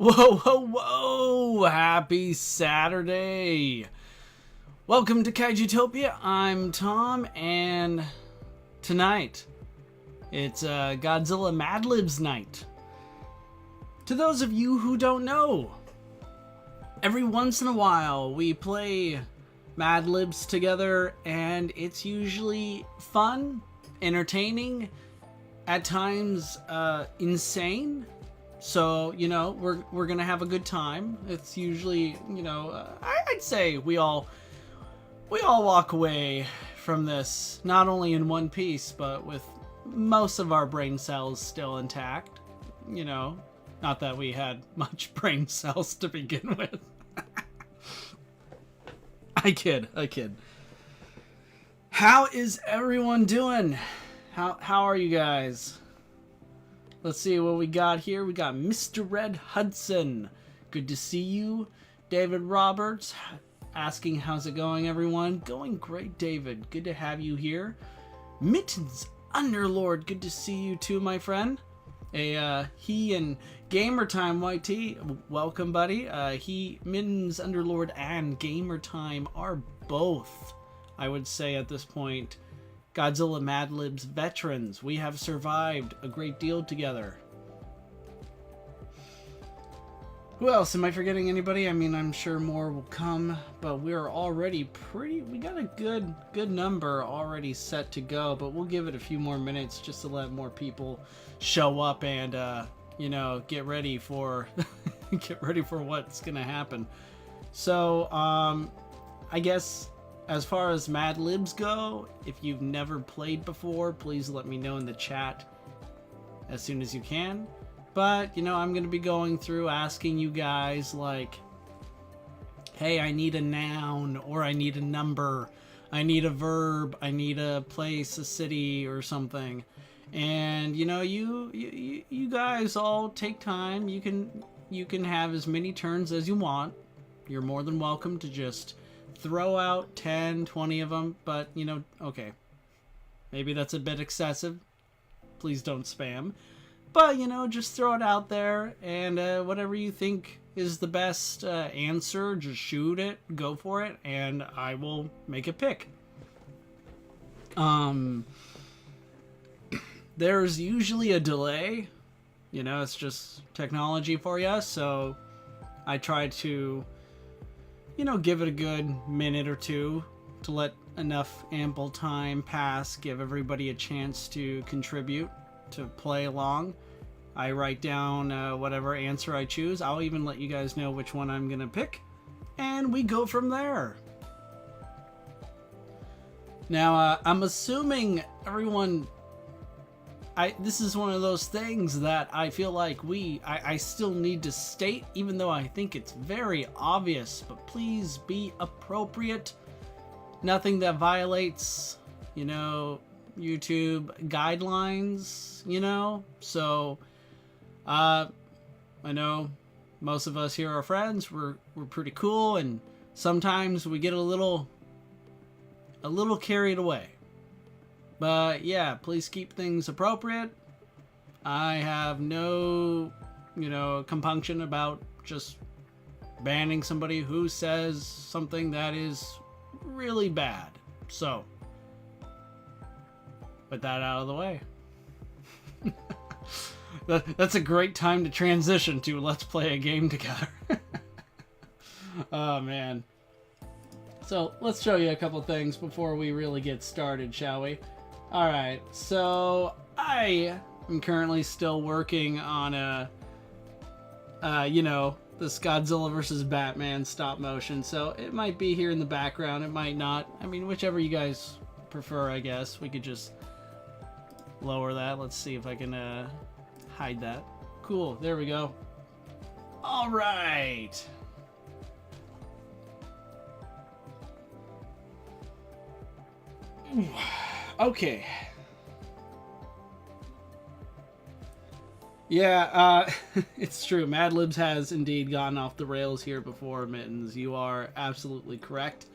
Whoa, whoa, whoa! Happy Saturday! Welcome to Kaijutopia. I'm Tom, and tonight it's Godzilla Mad Libs night. To those of you who don't know, every once in a while we play Mad Libs together, and it's usually fun, entertaining, at times insane. So, you know, we're gonna have a good time. It's usually, you know, I'd say we all walk away from this not only in one piece, but with most of our brain cells still intact. You know, not that we had much brain cells to begin with. I kid. How is everyone doing? How are you guys? Let's see what we got here. We got Mr. Red Hudson. Good to see you. David Roberts asking, how's it going, everyone? Going great, David. Good to have you here. Mittens Underlord. Good to see you too, my friend. He and Gamertime YT. Welcome, buddy. Mittens Underlord and Gamertime are both, I would say at this point, Godzilla Mad Libs veterans. We have survived a great deal together. Who else? Am I forgetting anybody? I mean, I'm sure more will come, but we're already we got a good number already set to go, but we'll give it a few more minutes just to let more people show up and, you know, get ready for, what's gonna happen. So, I guess, as far as Mad Libs go, if you've never played before, please let me know in the chat as soon as you can. But, you know, I'm going to be going through asking you guys, like, hey, I need a noun, or I need a number, I need a verb, I need a place, a city, or something. And, you know, you guys all take time. You can have as many turns as you want. You're more than welcome to just throw out 10, 20 of them, but, you know, okay. Maybe that's a bit excessive. Please don't spam. But, you know, just throw it out there, and whatever you think is the best answer, just shoot it, go for it, and I will make a pick. There's usually a delay. You know, it's just technology for you, so I try to, you know, give it a good minute or two to let enough ample time pass, give everybody a chance to contribute, to play along. I write down whatever answer I choose. I'll even let you guys know which one I'm gonna pick, and we go from there. Now, I'm assuming everyone, this is one of those things that I feel like I still need to state, even though I think it's very obvious, but please be appropriate. Nothing that violates, you know, YouTube guidelines, you know? So, I know most of us here are friends. We're pretty cool, and sometimes we get a little carried away. But yeah, please keep things appropriate. I have no, you know, compunction about just banning somebody who says something that is really bad. So, with that out of the way. That's a great time to transition to let's play a game together. Oh, man. So, let's show you a couple things before we really get started, shall we? Alright, so I am currently still working on you know, this Godzilla vs. Batman stop motion, so it might be here in the background, it might not. I mean, whichever you guys prefer, I guess. We could just lower that. Let's see if I can hide that. Cool, there we go. Alright. Okay. Yeah, it's true. Mad Libs has indeed gone off the rails here before, Mittens. You are absolutely correct.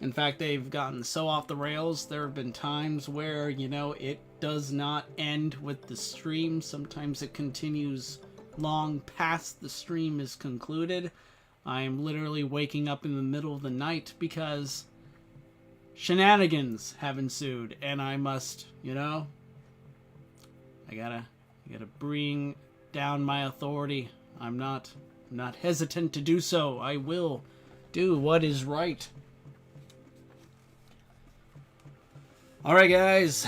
In fact, they've gotten so off the rails, there have been times where, you know, it does not end with the stream. Sometimes it continues long past the stream is concluded. I am literally waking up in the middle of the night because shenanigans have ensued, and I must, I gotta bring down my authority. I'm not hesitant to do so. I will do what is right. Alright guys,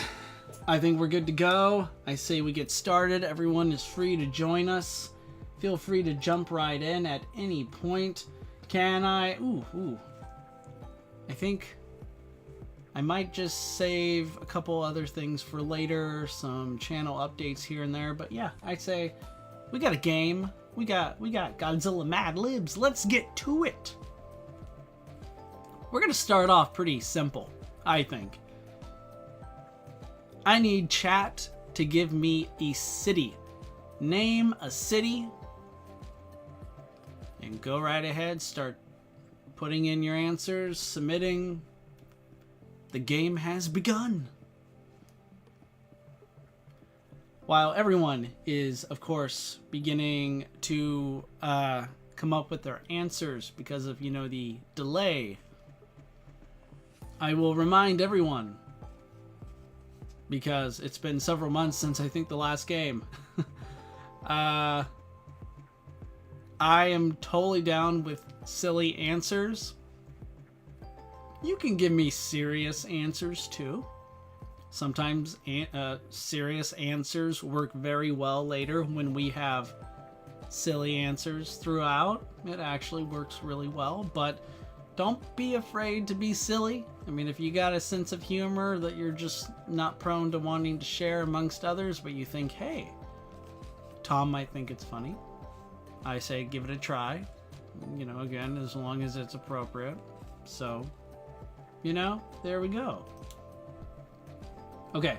I think we're good to go. I say we get started. Everyone is free to join us. Feel free to jump right in at any point. Can I... Ooh. I think I might just save a couple other things for later. Some channel updates here and there. But yeah, I'd say we got a game. We got Godzilla Mad Libs. Let's get to it. We're going to start off pretty simple, I think. I need chat to give me a city. Name a city. And go right ahead. Start putting in your answers. Submitting. The game has begun. While everyone is, of course, beginning to come up with their answers because of, the delay, I will remind everyone, because it's been several months since I think the last game. I am totally down with silly answers. You can give me serious answers too. Sometimes serious answers work very well later when we have silly answers throughout. It actually works really well, but don't be afraid to be silly. I mean, if you got a sense of humor that you're just not prone to wanting to share amongst others, but you think, hey, Tom might think it's funny, I say give it a try. Again, as long as it's appropriate. So, there we go. Okay,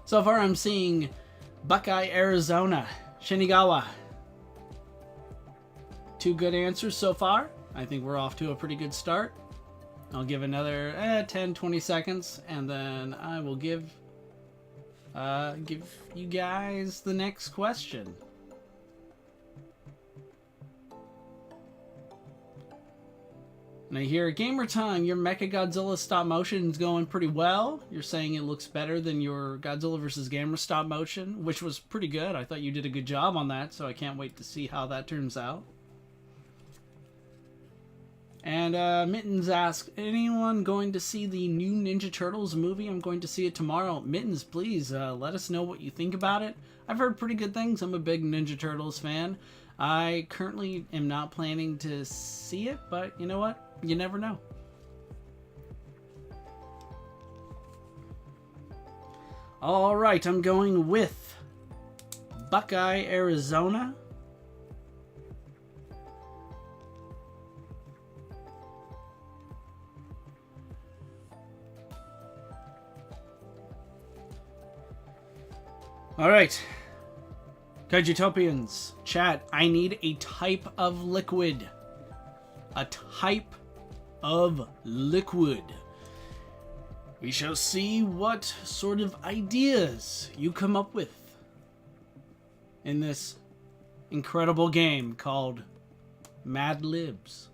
so far I'm seeing Buckeye, Arizona, Shinagawa. 2 good answers so far. I think we're off to a pretty good start. I'll give another 10-20 seconds, and then I will give you guys the next question. And I hear, Gamer Time, your Mechagodzilla stop motion is going pretty well. You're saying it looks better than your Godzilla vs. Gamera stop motion, which was pretty good. I thought you did a good job on that, so I can't wait to see how that turns out. And Mittens asks, anyone going to see the new Ninja Turtles movie? I'm going to see it tomorrow. Mittens, please let us know what you think about it. I've heard pretty good things. I'm a big Ninja Turtles fan. I currently am not planning to see it, but you know what? You never know. All right, I'm going with Buckeye, Arizona. All right, Kaijutopians, chat, I need a type of liquid. A type of liquid. We shall see what sort of ideas you come up with in this incredible game called Mad Libs.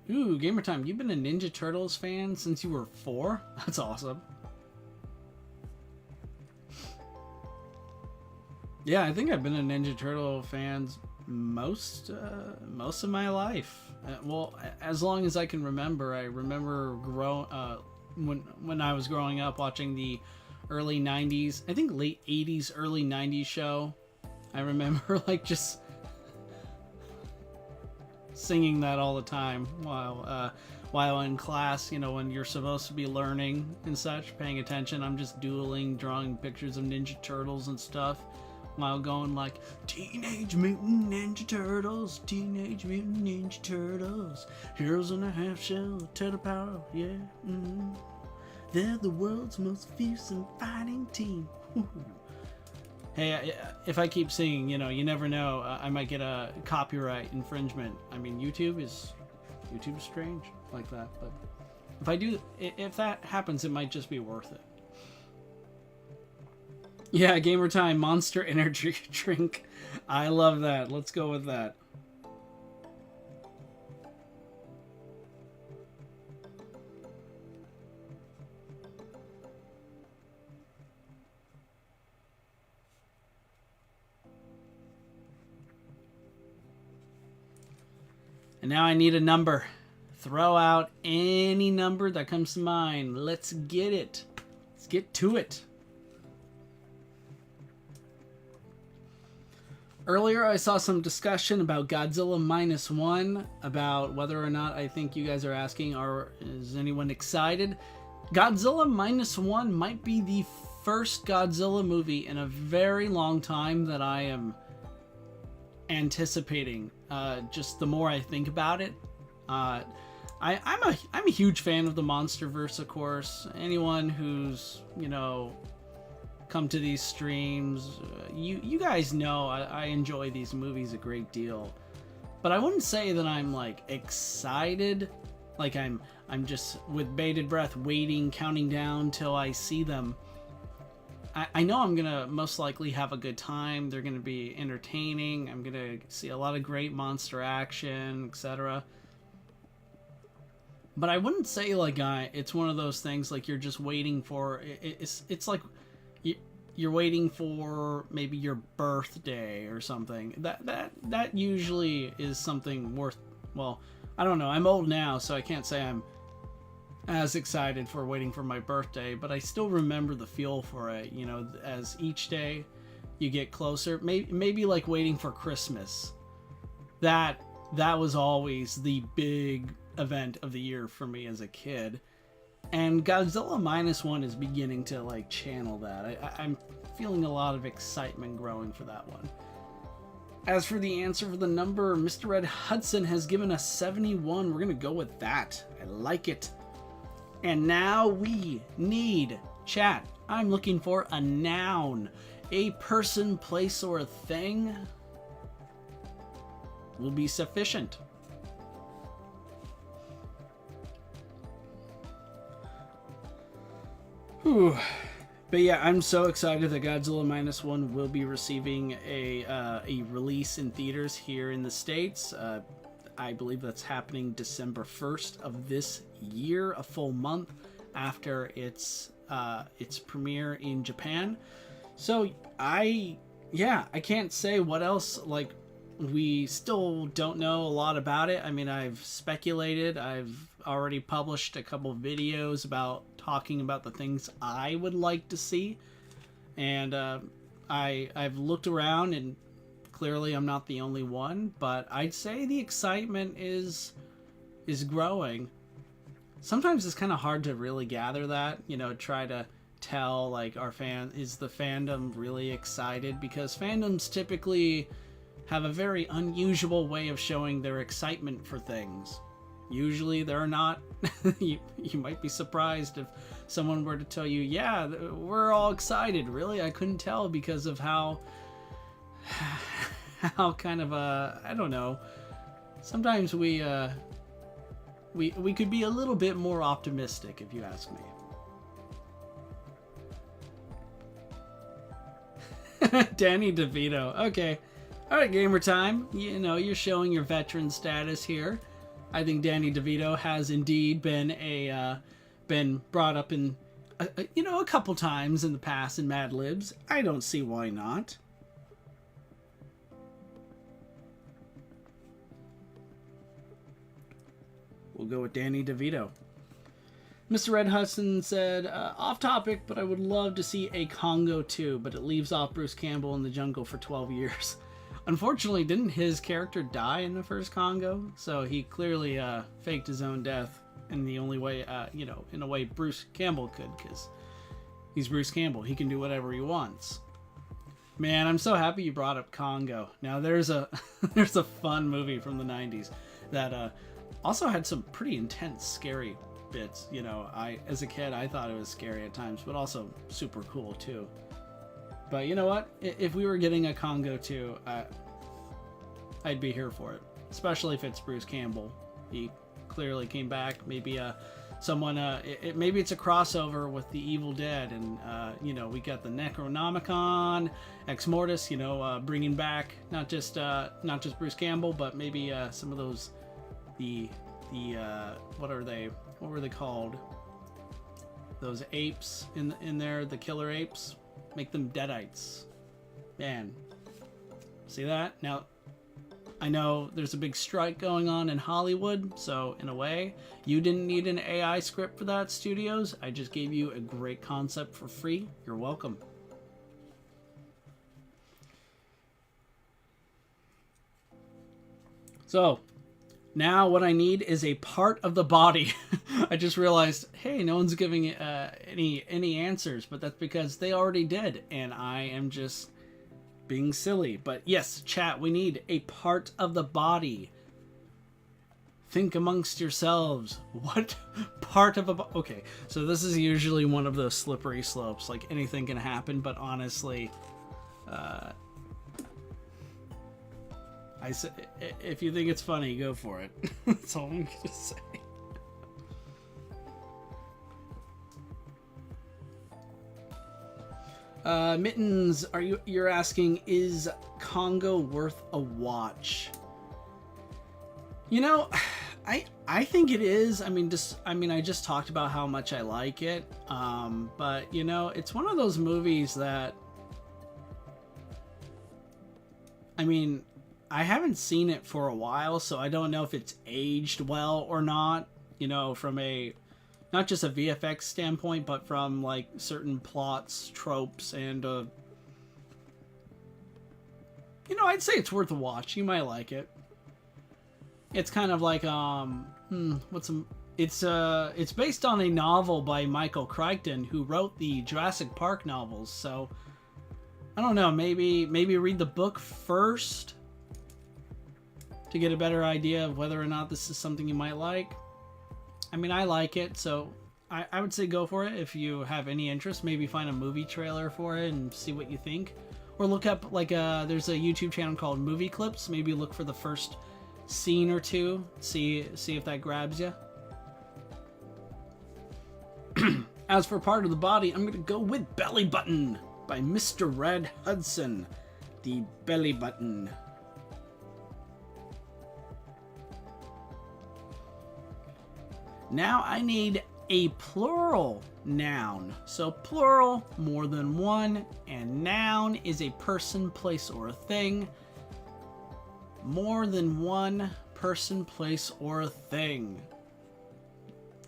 Ooh, Gamer Time, you've been a Ninja Turtles fan since you were 4? That's awesome. Yeah, I think I've been a Ninja Turtle fan most of my life. Well, as long as I can remember. I remember when I was growing up watching the early 90s, I think late 80s, early 90s show. I remember just singing that all the time while in class, when you're supposed to be learning and such, paying attention. I'm just doodling, drawing pictures of Ninja Turtles and stuff while going like, Teenage Mutant Ninja Turtles, Teenage Mutant Ninja Turtles, heroes in a half shell, turtle power, yeah. They're the world's most fearsome fighting team. Hey, if I keep singing, you never know. I might get a copyright infringement. I mean, YouTube is strange like that, but if that happens, it might just be worth it. Yeah, gamer time, Monster Energy drink. I love that. Let's go with that. And now I need a number. Throw out any number that comes to mind. Let's get it. Let's get to it. Earlier, I saw some discussion about Godzilla -1, about whether or not I think you guys are asking, is anyone excited? Godzilla -1 might be the first Godzilla movie in a very long time that I am anticipating. Just the more I think about it. I'm a huge fan of the MonsterVerse, of course. Anyone who's, come to these streams, you guys know I enjoy these movies a great deal. But I wouldn't say that I'm like excited, like I'm just with bated breath waiting, counting down till I see them. I know I'm gonna most likely have a good time. They're gonna be entertaining. I'm gonna see a lot of great monster action, etc. But I wouldn't say like it's one of those things like you're just waiting for. It's like you're waiting for maybe your birthday or something. That usually is something worth. Well, I don't know. I'm old now, so I can't say I'm as excited for waiting for my birthday, but I still remember the feel for it, as each day you get closer. Maybe like waiting for Christmas. That was always the big event of the year for me as a kid. And Godzilla -1 is beginning to like channel that. I'm feeling a lot of excitement growing for that one. As for the answer for the number, Mr. Red Hudson has given us 71. We're gonna go with that. I like it. And now we need chat. I'm looking for a noun. A person, place, or a thing will be sufficient. Whew. But yeah, I'm so excited that Godzilla -1 will be receiving a release in theaters here in the States. I believe that's happening December 1st of this year, a full month after its premiere in Japan. So I can't say what else. Like, we still don't know a lot about it. I mean, I've speculated. I've already published a couple videos about talking about the things I would like to see, and I've looked around, and clearly I'm not the only one, but I'd say the excitement is growing. Sometimes it's kind of hard to really gather that, try to tell like is the fandom really excited, because fandoms typically have a very unusual way of showing their excitement for things. Usually they're not. you might be surprised if someone were to tell you, yeah, we're all excited. Really? I couldn't tell because of how kind of I don't know. Sometimes we could be a little bit more optimistic, if you ask me. Danny DeVito. Okay. All right, gamer time. You're showing your veteran status here. I think Danny DeVito has indeed been brought up in a couple times in the past in Mad Libs. I don't see why not. We'll go with Danny DeVito. Mr. Red Hudson said, off topic, but I would love to see a Congo 2, but it leaves off Bruce Campbell in the jungle for 12 years. Unfortunately, didn't his character die in the first Congo? So he clearly faked his own death in the only way, in a way Bruce Campbell could, because he's Bruce Campbell. He can do whatever he wants. Man, I'm so happy you brought up Congo. Now, there's a fun movie from the 90s that also had some pretty intense, scary bits. As a kid, I thought it was scary at times, but also super cool, too. But you know what? If we were getting a Congo 2, I'd be here for it. Especially if it's Bruce Campbell. He clearly came back. Maybe someone maybe it's a crossover with the Evil Dead, and you know, we got the Necronomicon, Ex Mortis, you know, bringing back not just Bruce Campbell, but maybe some of those the what were they called, those apes in there, the killer apes, make them deadites. Man, see that? Now I know there's a big strike going on in Hollywood, so in a way, you didn't need an AI script for that, studios. I just gave you a great concept for free. You're welcome. So, now what I need is a part of the body. I just realized, hey, no one's giving any answers, but that's because they already did, and I am just being silly. But yes, chat, we need a part of the body. Think amongst yourselves. What part of a body? Okay, so this is usually one of those slippery slopes. Like, anything can happen, but honestly, if you think it's funny, go for it. That's all I'm gonna say. Mittens, you're asking, is Congo worth a watch? You know, I think it is. I mean, I just talked about how much I like it. But you know, it's one of those movies that, I mean, I haven't seen it for a while, so I don't know if it's aged well or not. You know, from a not just a VFX standpoint, but from like certain plots, tropes, and you know, I'd say it's worth a watch. You might like it. It's kind of like it's based on a novel by Michael Crichton, who wrote the Jurassic Park novels. So I don't know, maybe read the book first to get a better idea of whether or not this is something you might like. I mean, I like it, so I would say go for it if you have any interest. Maybe find a movie trailer for it and see what you think. Or look up, like, there's a YouTube channel called Movie Clips. Maybe look for the first scene or two. See if that grabs you. As for part of the body, I'm going to go with Belly Button by Mr. Red Hudson. The belly button. Now I need a plural noun. So plural, more than one, and noun is a person, place, or a thing. More than one person, place, or a thing.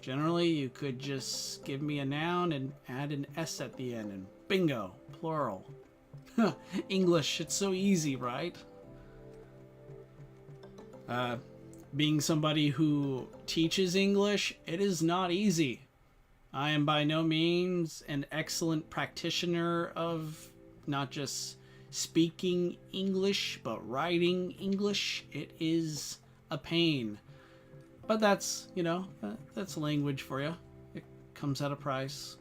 Generally, you could just give me a noun and add an S at the end, and bingo, plural. English, it's so easy, right? Being somebody who teaches English, it is not easy. I am by no means an excellent practitioner of not just speaking English, but writing English. It is a pain. But that's, you know, that's language for you. It comes at a price.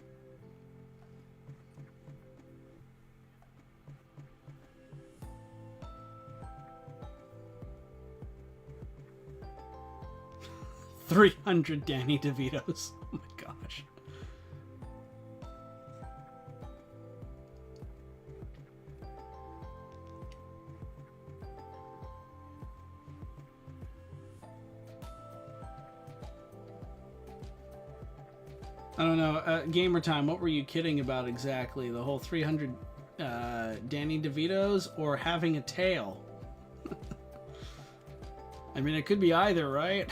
$300 Danny DeVitos. Oh my gosh. I don't know. Gamer Time, what were you kidding about exactly? The whole 300 Danny DeVitos or having a tail? I mean, it could be either, right?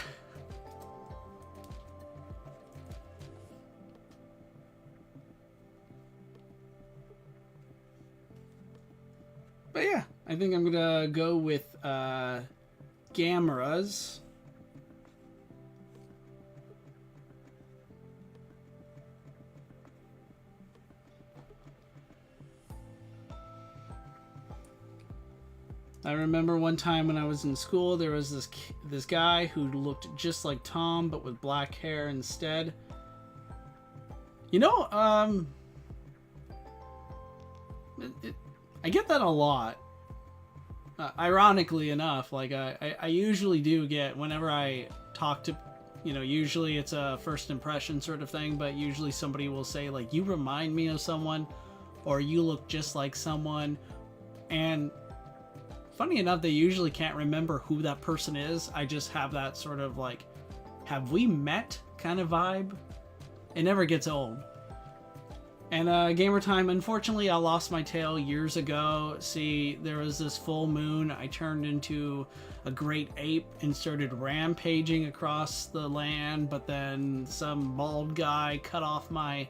But yeah, I think I'm gonna go with Gamras. I remember one time when I was in school, there was this guy who looked just like Tom, but with black hair instead. You know, I get that a lot. Ironically enough, like I usually do get, whenever I talk to You know, usually it's a first impression sort of thing, but usually somebody will say, like, you remind me of someone, or you look just like someone. And funny enough, they usually can't remember who that person is. I just have that sort of like, have we met kind of vibe. It never gets old. And gamer time, unfortunately, I lost my tail years ago. See, there was this full moon. I turned into a great ape and started rampaging across the land, but then some bald guy cut off my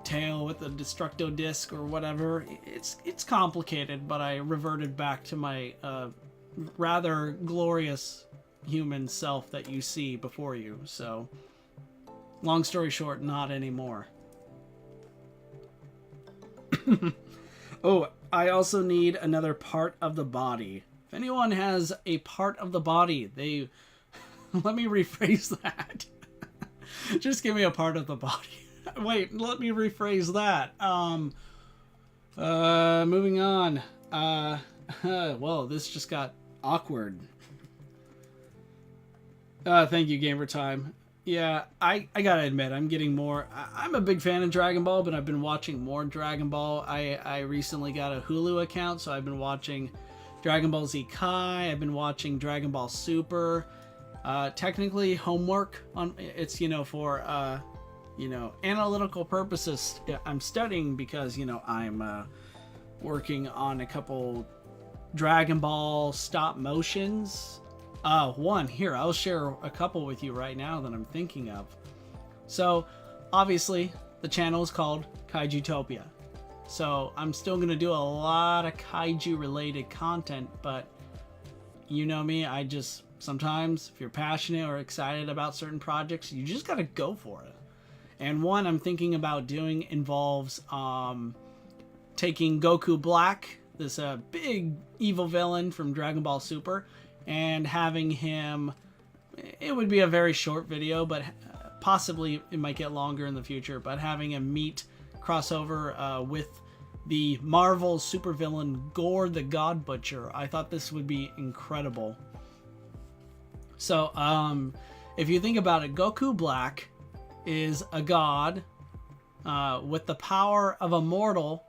tail with a destructo disc or whatever. It's complicated, but I reverted back to my rather glorious human self that you see before you. So, long story short, not anymore. Oh, I also need another part of the body. If anyone has a part of the body, they... Let me rephrase that. Just give me a part of the body. Wait, let me rephrase that. Moving on. Well, this just got awkward. Thank you, Gamer Time. Yeah, I gotta admit, I'm getting more... I'm a big fan of Dragon Ball, but I've been watching more Dragon Ball. I recently got a Hulu account, so I've been watching Dragon Ball Z Kai. I've been watching Dragon Ball Super. Technically, homework on it's, you know, for, you know, analytical purposes. I'm studying because, you know, I'm working on a couple Dragon Ball stop motions. One here, I'll share a couple with you right now that I'm thinking of. So, obviously, the channel is called Kaijutopia. So, I'm still going to do a lot of kaiju related content, but you know me, I just, sometimes, if you're passionate or excited about certain projects, you just got to go for it. And one I'm thinking about doing involves taking Goku Black, this big evil villain from Dragon Ball Super, and having him, it would be a very short video, but possibly it might get longer in the future, but having him meet, crossover with the Marvel supervillain Gore the God Butcher. I thought this would be incredible. So, if you think about it, Goku Black is a god with the power of a mortal,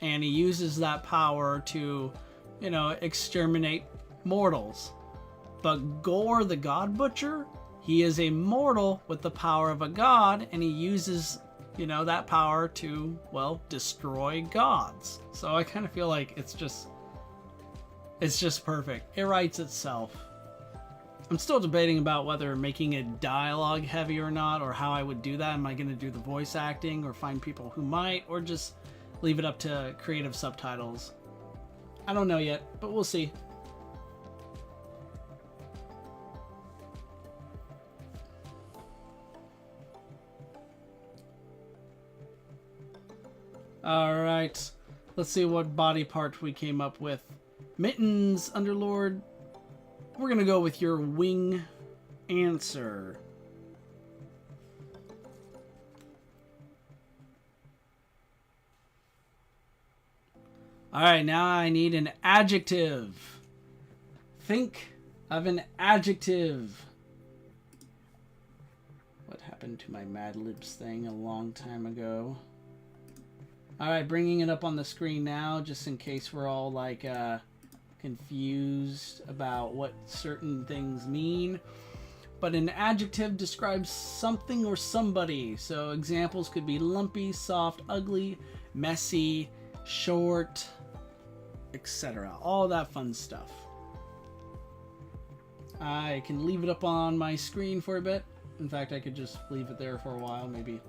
and he uses that power to, you know, exterminate mortals. But Gore the God Butcher, he is a mortal with the power of a god, and he uses, you know, that power to, well, destroy gods. So I kind of feel like it's just perfect. It writes itself. I'm still debating about whether making it dialogue heavy or not, or how I would do that. Am I going to do the voice acting, or find people who might, or just leave it up to creative subtitles? I don't know yet, but we'll see. Alright, let's see what body part we came up with. Mittens, Underlord. We're gonna go with your wing answer. Alright, now I need an adjective. Think of an adjective. What happened to my Mad Libs thing a long time ago? Alright, bringing it up on the screen now, just in case we're all, like, confused about what certain things mean. But an adjective describes something or somebody. So examples could be lumpy, soft, ugly, messy, short, etc. All that fun stuff. I can leave it up on my screen for a bit. In fact, I could just leave it there for a while, maybe.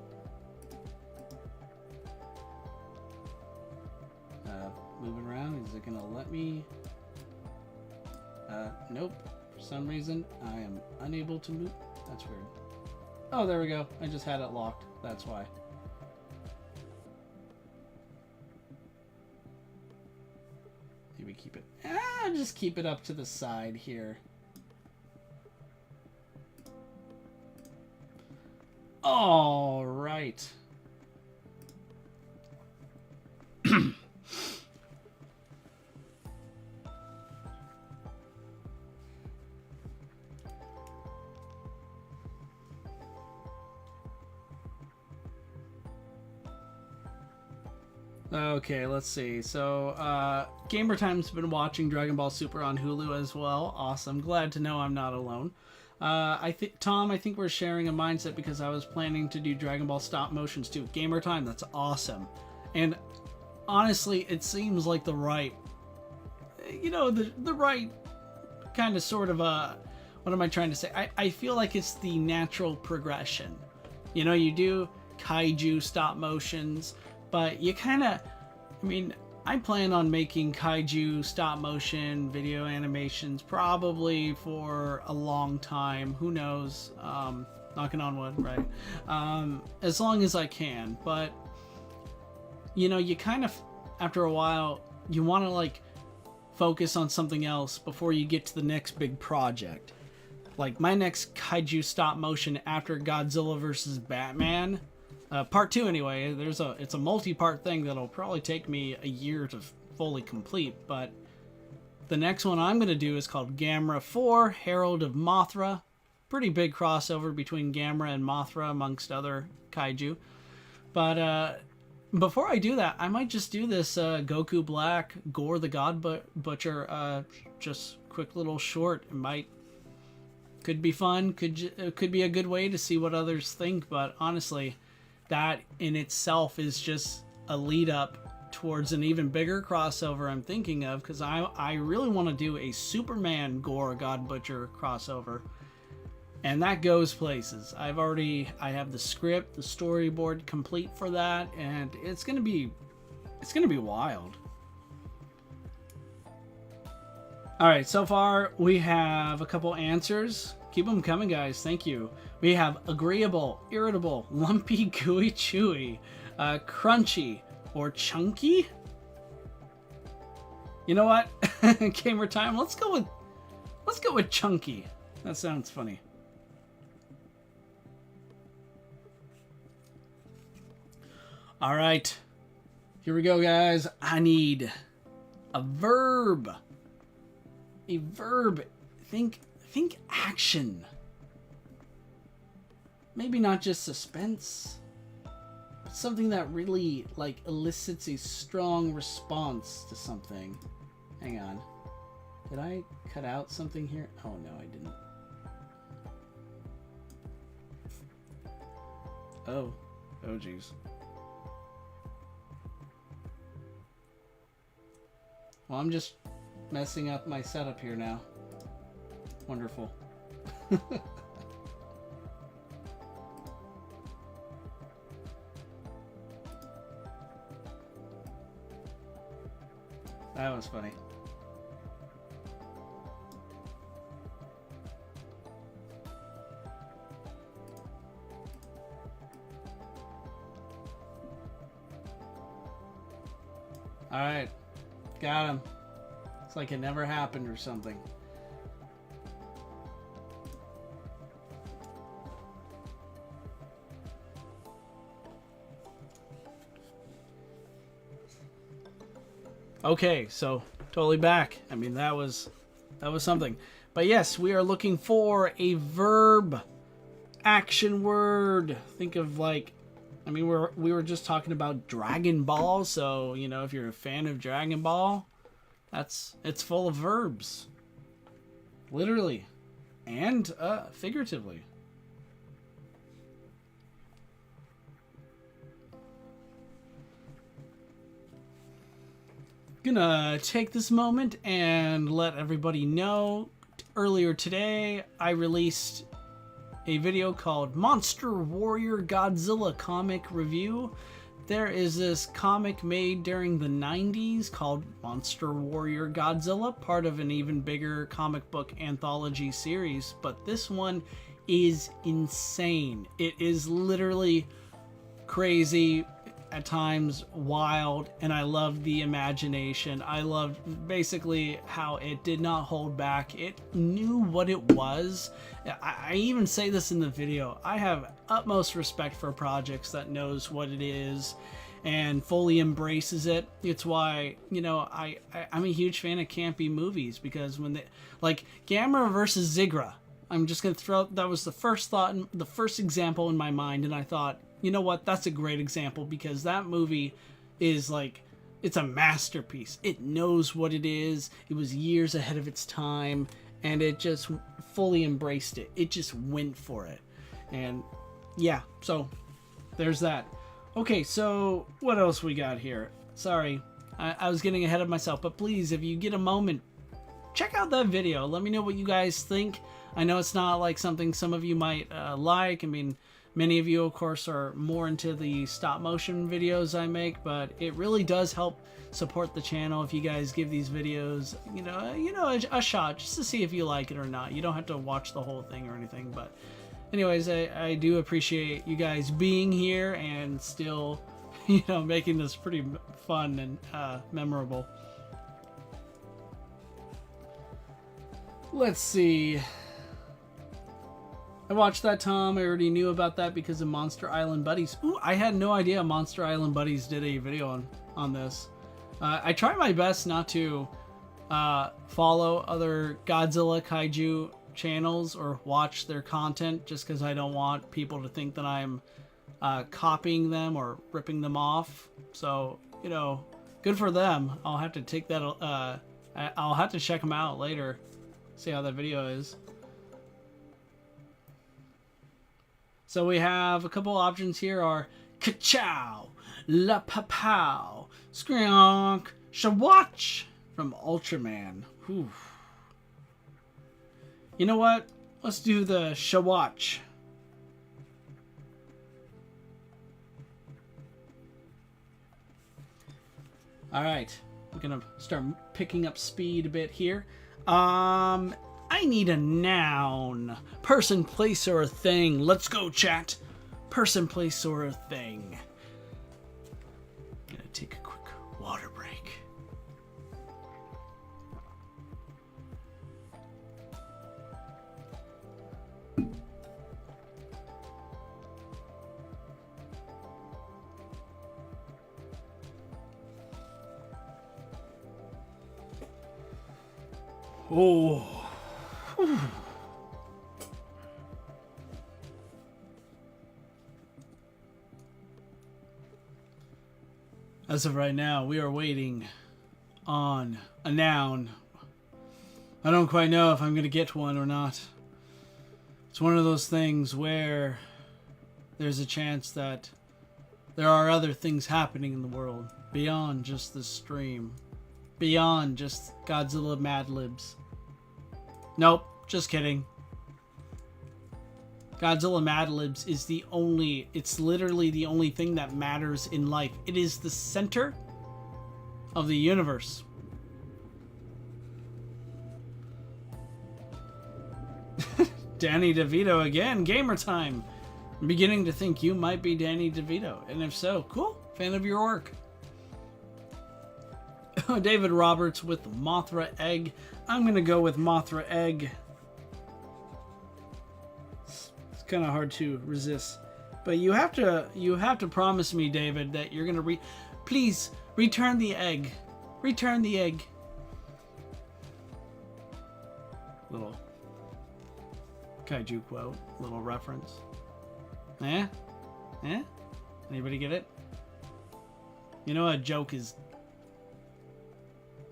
Moving around, is it gonna let me? Nope. For some reason, I am unable to move. That's weird. Oh, there we go. I just had it locked. That's why. Maybe keep it. Just keep it up to the side here. All right. Okay, let's see. So, Gamer Time's been watching Dragon Ball Super on Hulu as well. Awesome. Glad to know I'm not alone. I think Tom, I think we're sharing a mindset because I was planning to do Dragon Ball stop motions too. Gamer Time, that's awesome. And honestly, it seems like the right, the right kind of sort of what am I trying to say? I feel like it's the natural progression. You do kaiju stop motions, but you kind of, I plan on making kaiju stop motion video animations probably for a long time. Who knows? Knocking on wood, right? As long as I can. But, you kind of, after a while, you want to like focus on something else before you get to the next big project. Like my next kaiju stop motion after Godzilla versus Batman, part 2 anyway. It's a multi-part thing that'll probably take me a year to fully complete. But the next one I'm gonna do is called Gamera 4: Herald of Mothra. Pretty big crossover between Gamera and Mothra amongst other kaiju. But before I do that, I might just do this Goku Black Gore the God Butcher just quick little short. Could be fun, could be a good way to see what others think, but honestly, that in itself is just a lead up towards an even bigger crossover I'm thinking of, because I really want to do a Superman Gore God Butcher crossover, and that goes places. I have the script, the storyboard complete for that, and it's gonna be wild. All right, so far we have a couple answers. Keep them coming, guys. Thank you. We have agreeable, irritable, lumpy, gooey, chewy, crunchy, or chunky. You know what? Gamer Time. Let's go with chunky. That sounds funny. All right, here we go, guys. I need a verb. A verb. Think action. Maybe not just suspense, but something that really like elicits a strong response to something. Hang on. Did I cut out something here? Oh no, I didn't. Oh geez. Well, I'm just messing up my setup here now. Wonderful. That was funny. All right. Got him. It's like it never happened or something. Okay, so totally back. I mean, that was something. But yes, we are looking for a verb, action word. Think of like, I mean, we were just talking about Dragon Ball, so if you're a fan of Dragon Ball, it's full of verbs, literally, and figuratively. Gonna take this moment and let everybody know, earlier today I released a video called Monster Warrior Godzilla Comic Review. There is this comic made during the 90s called Monster Warrior Godzilla, part of an even bigger comic book anthology series, but this one is insane. It is literally crazy, at times wild, and I loved the imagination. I loved basically how it did not hold back. It knew what it was. I even say this in the video. I have utmost respect for projects that knows what it is and fully embraces it. It's why, I'm a huge fan of campy movies, because when they, like Gamera versus Zigra, I'm just gonna that was the first thought, the first example in my mind, and I thought, you know what, that's a great example, because that movie is like, it's a masterpiece. It knows what it is. It was years ahead of its time, and it just fully embraced it. It just went for it. And yeah, so there's that. Okay, so what else we got here? Sorry, I was getting ahead of myself, but please, if you get a moment, check out that video. Let me know what you guys think. I know it's not like something some of you might like. I mean, many of you, of course, are more into the stop motion videos I make, but it really does help support the channel if you guys give these videos, a shot, just to see if you like it or not. You don't have to watch the whole thing or anything, but anyways, I do appreciate you guys being here and still, making this pretty fun and memorable. Let's see. I watched that, Tom. I already knew about that because of Monster Island Buddies. Ooh, I had no idea Monster Island Buddies did a video on this. I try my best not to follow other Godzilla kaiju channels or watch their content just because I don't want people to think that I'm copying them or ripping them off. So, good for them. I'll have to take that, I'll have to check them out later, see how that video is. So we have a couple options here are Ka-chow, La Pa-pow, Skronk, Shawatch from Ultraman. Whew. You know what? Let's do the Shawatch. Alright, we're gonna start picking up speed a bit here. I need a noun. Person, place, or a thing. Let's go, chat. Person, place, or a thing. Gonna take a quick water break. Oh. As of right now, we are waiting on a noun. I don't quite know if I'm going to get one or not. It's one of those things where there's a chance that there are other things happening in the world beyond just the stream. Beyond just Godzilla Mad Libs. Nope, just kidding. Godzilla Mad Libs is it's literally the only thing that matters in life. It is the center of the universe. Danny DeVito again, gamer time. I'm beginning to think you might be Danny DeVito, and if so, cool, fan of your work. David Roberts with Mothra Egg. I'm gonna go with Mothra Egg. It's kind of hard to resist, but you have to promise me, David, that you're gonna please return the egg. Return the egg. Little kaiju quote, little reference. Eh? Anybody get it? You know, a joke is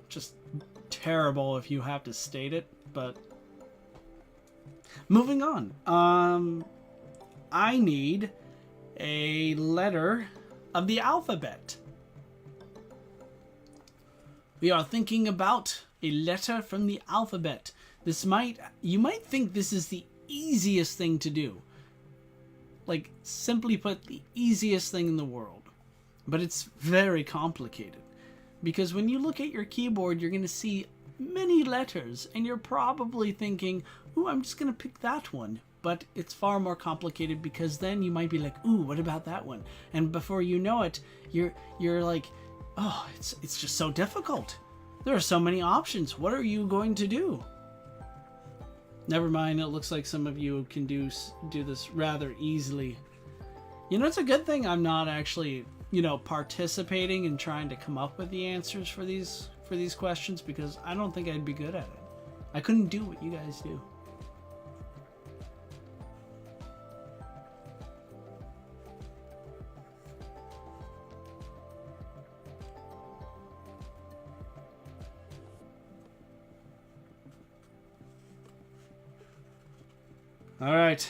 just terrible if you have to state it, but moving on. I need a letter of the alphabet. We are thinking about a letter from the alphabet. You might think this is the easiest thing to do. Like, simply put, the easiest thing in the world. But it's very complicated. Because when you look at your keyboard, you're going to see many letters, and you're probably thinking, ooh, I'm just going to pick that one. But it's far more complicated, because then you might be like, ooh, what about that one? And before you know it, you're like, oh, it's just so difficult. There are so many options. What are you going to do? Never mind, it looks like some of you can do this rather easily. You know, it's a good thing I'm not actually, participating and trying to come up with the answers for these questions, because I don't think I'd be good at it. I couldn't do what you guys do. All right.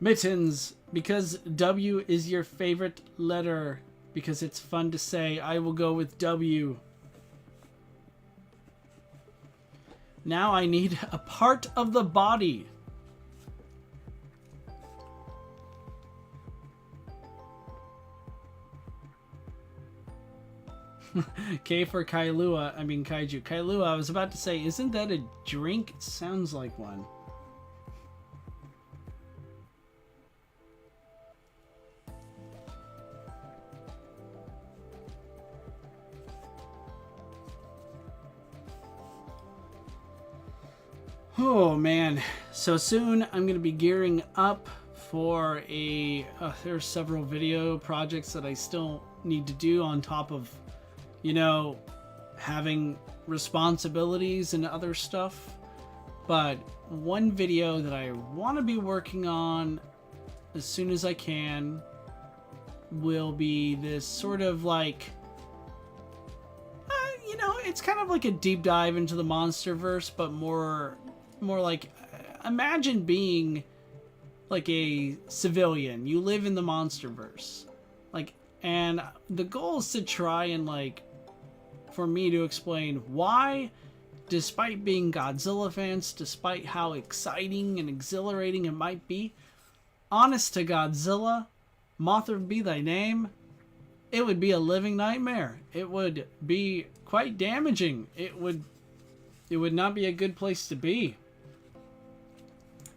Mittens, because W is your favorite letter, because it's fun to say, I will go with W. Now I need a part of the body. K for Kailua, I mean Kaiju. Kailua, I was about to say, isn't that a drink? It sounds like one. Oh man, so soon I'm going to be gearing up for a, there's several video projects that I still need to do on top of, you know, having responsibilities and other stuff. But one video that I want to be working on as soon as I can will be this sort of like, you know, it's kind of like a deep dive into the MonsterVerse, but more like, imagine being like a civilian. You live in the MonsterVerse, like, and the goal is to try and like, for me to explain why, despite being Godzilla fans, despite how exciting and exhilarating it might be, honest to Godzilla, Mothra be thy name, it would be a living nightmare. It would be quite damaging. It would not be a good place to be.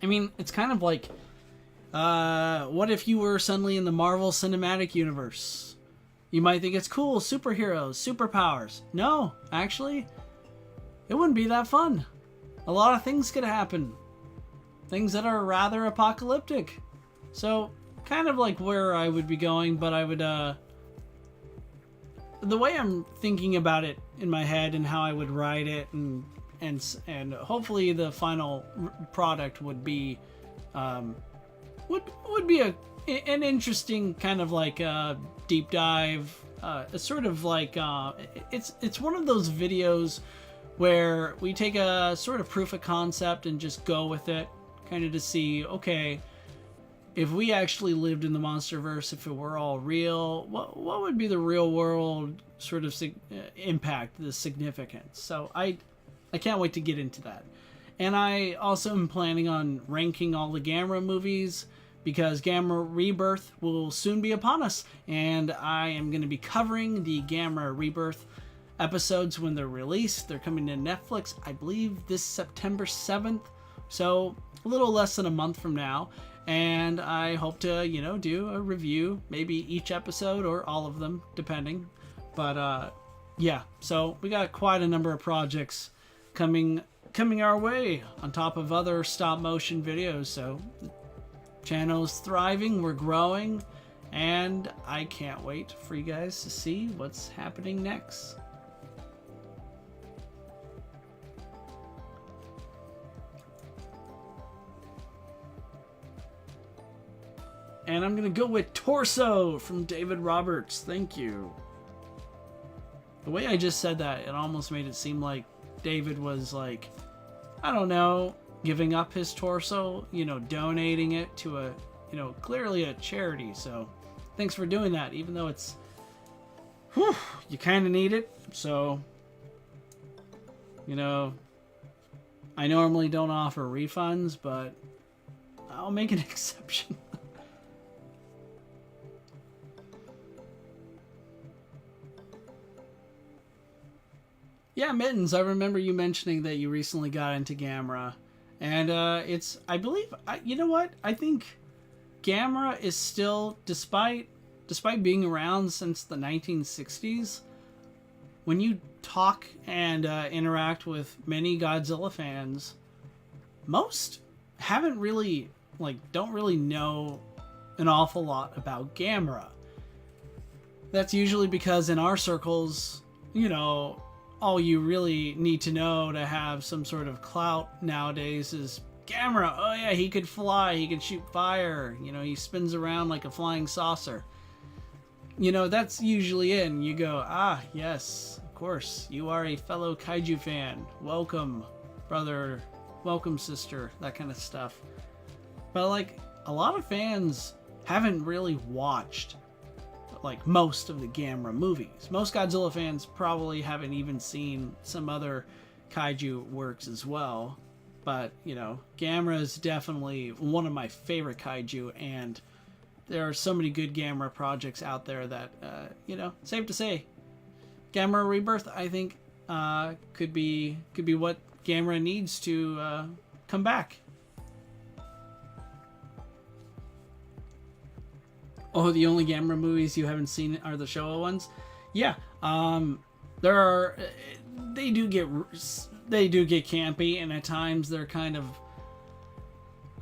I mean, it's kind of like, what if you were suddenly in the Marvel Cinematic Universe? You might think it's cool, superheroes, superpowers. No, actually, it wouldn't be that fun. A lot of things could happen. Things that are rather apocalyptic. So, kind of like where I would be going, but I would, the way I'm thinking about it in my head and how I would write it and hopefully the final product would be would be an interesting kind of like deep dive, a sort of like it's one of those videos where we take a sort of proof of concept and just go with it, kind of to see, okay, if we actually lived in the MonsterVerse, if it were all real, what would be the real world sort of impact, the significance? So I can't wait to get into that. And I also am planning on ranking all the Gamera movies, because Gamera Rebirth will soon be upon us, and I am going to be covering the Gamera Rebirth episodes when they're released. They're coming to Netflix, I believe, this September 7th, so a little less than a month from now. And I hope to, you know, do a review, maybe each episode or all of them, depending. But yeah, so we got quite a number of projects coming our way on top of other stop motion videos. So the channel's thriving, we're growing, and I can't wait for you guys to see what's happening next. And I'm gonna go with Torso from David Roberts. Thank you. The way I just said that, it almost made it seem like David was like, I don't know, giving up his torso, you know, donating it to a, you know, clearly a charity. So thanks for doing that, even though it's, whew, you kind of need it. So, you know, I normally don't offer refunds, but I'll make an exception. Yeah, Mittens, I remember you mentioning that you recently got into Gamera. And it's, I believe, you know what? I think Gamera is still, despite being around since the 1960s, when you talk and interact with many Godzilla fans, most haven't really, like, don't really know an awful lot about Gamera. That's usually because in our circles, you know, all you really need to know to have some sort of clout nowadays is Gamera. Oh yeah, he could fly, he can shoot fire, you know, he spins around like a flying saucer. You know, that's usually it, and you go, ah, yes, of course, you are a fellow kaiju fan. Welcome, brother welcome sister, that kind of stuff. But like a lot of fans haven't really watched like most of the Gamera movies. Most Godzilla fans probably haven't even seen some other kaiju works as well. But, you know, Gamera is definitely one of my favorite kaiju, and there are so many good Gamera projects out there that, you know, safe to say, Gamera Rebirth, I think, could be what Gamera needs to come back. Oh, the only Gamera movies you haven't seen are the Showa ones? Yeah, there are. They do get campy, and at times they're kind of.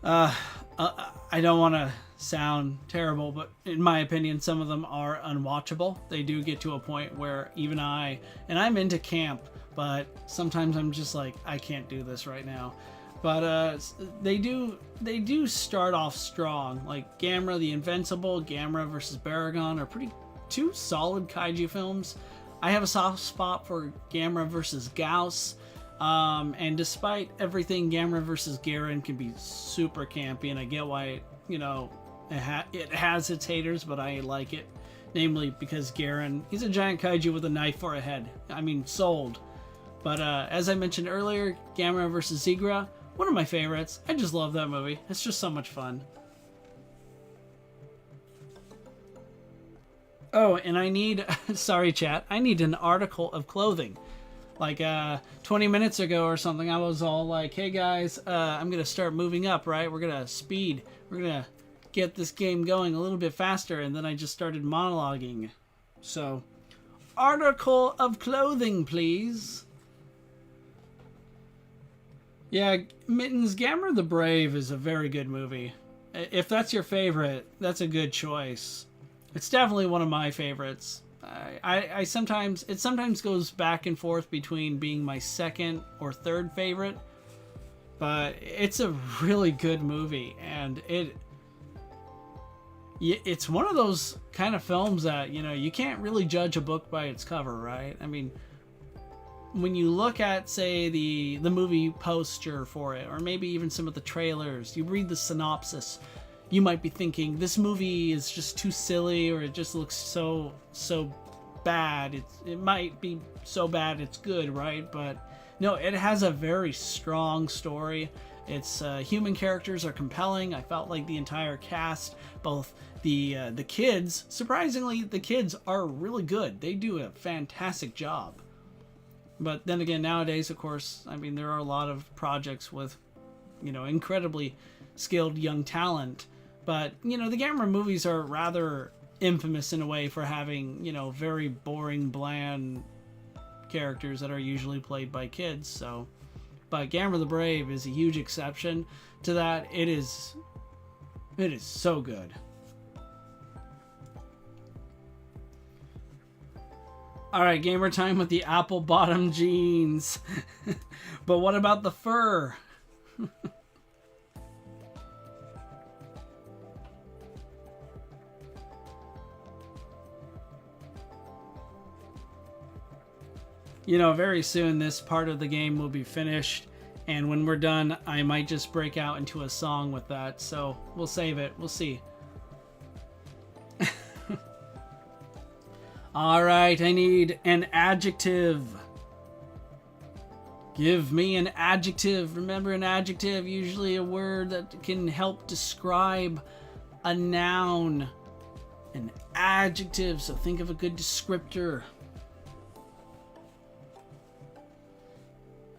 I don't want to sound terrible, but in my opinion, some of them are unwatchable. They do get to a point where even I'm into camp, but sometimes I'm just like, I can't do this right now. But they do start off strong. Like Gamera the Invincible, Gamera versus Baragon are two solid kaiju films. I have a soft spot for Gamera versus Gauss. And despite everything, Gamera versus Garen can be super campy, and I get why, you know, it has its haters, but I like it. Namely because Garen, he's a giant kaiju with a knife for a head. I mean, sold. But as I mentioned earlier, Gamera versus Zigra, one of my favorites. I just love that movie. It's just so much fun. Oh, and I need, sorry chat, I need an article of clothing. Like 20 minutes ago or something, I was all like, hey guys, I'm going to start moving up, right? We're going to speed. We're going to get this game going a little bit faster. And then I just started monologuing. So, article of clothing, please. Yeah, Mittens, Gamera the Brave is a very good movie. If that's your favorite, that's a good choice. It's definitely one of my favorites. It sometimes goes back and forth between being my second or third favorite, but it's a really good movie, and it's one of those kind of films that, you know, you can't really judge a book by its cover, right? I mean, when you look at, say, the movie poster for it, or maybe even some of the trailers, you read the synopsis, you might be thinking, this movie is just too silly, or it just looks so bad. It might be so bad it's good, right? But no, it has a very strong story. Its human characters are compelling. I felt like the entire cast, both the kids, surprisingly, the kids are really good. They do a fantastic job. But then again, nowadays, of course, I mean, there are a lot of projects with, you know, incredibly skilled young talent. But, you know, the Gamera movies are rather infamous in a way for having, you know, very boring, bland characters that are usually played by kids. So, but Gamera the Brave is a huge exception to that. It is so good. Alright, gamer time with the apple bottom jeans. But what about the fur? You know, very soon this part of the game will be finished, and when we're done, I might just break out into a song with that, so we'll save it. We'll see. Alright, I need an adjective. Give me an adjective. Remember, an adjective, usually a word that can help describe a noun. An adjective, so think of a good descriptor.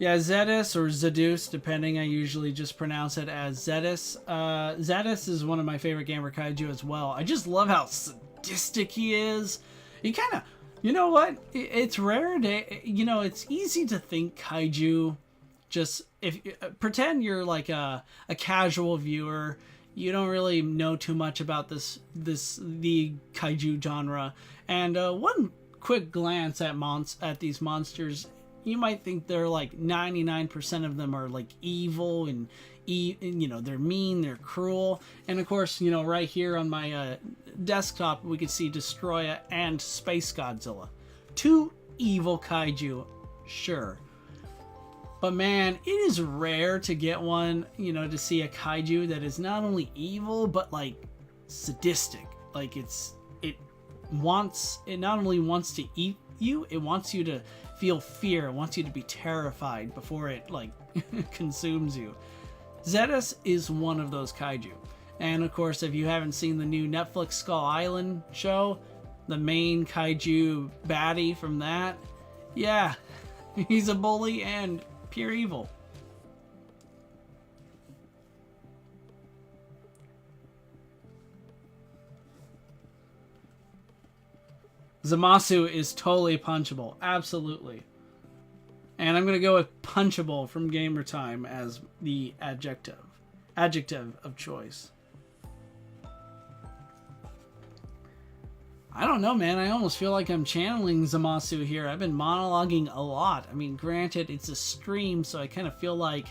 Yeah, Zedus or Zedus, depending. I usually just pronounce it as Zedus. Zedus is one of my favorite Gamera kaiju as well. I just love how sadistic he is. He kind of, you know what? It's rare to, you know, it's easy to think kaiju. Just if pretend you're like a casual viewer, you don't really know too much about the kaiju genre, and one quick glance at these monsters, you might think they're like 99% of them are like evil and you know, they're mean, they're cruel. And of course, you know, right here on my desktop, we can see Destroya and Space Godzilla. Two evil kaiju, sure. But man, it is rare to get one, you know, to see a kaiju that is not only evil, but like sadistic. Like it not only wants to eat you, it wants you to feel fear. It wants you to be terrified before it like consumes you. Zetas is one of those kaiju. And of course, if you haven't seen the new Netflix Skull Island show, the main kaiju baddie from that, yeah, he's a bully and pure evil. Zamasu is totally punchable. Absolutely. And I'm going to go with punchable from Gamer Time as the adjective of choice. I don't know, man. I almost feel like I'm channeling Zamasu here. I've been monologuing a lot. I mean, granted, it's a stream, so I kind of feel like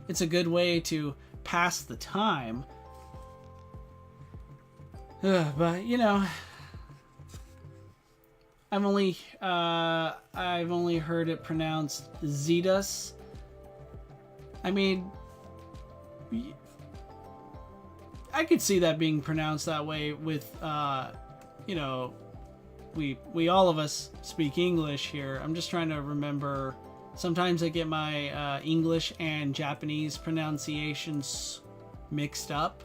it's a good way to pass the time. But, you know, I've only heard it pronounced Zetas. I mean, I could see that being pronounced that way with, you know, we all of us speak English here. I'm just trying to remember. Sometimes I get my English and Japanese pronunciations mixed up.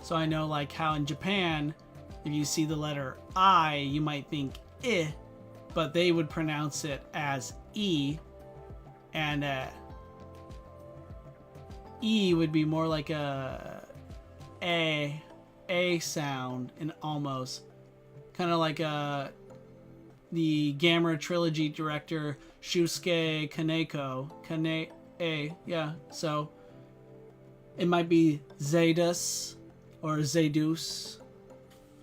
So I know like how in Japan, if you see the letter I, you might think I, but they would pronounce it as E, and E would be more like a sound, and almost kind of like the Gamera trilogy director Shusuke Kaneko. Yeah, so it might be Zedas or Zedus.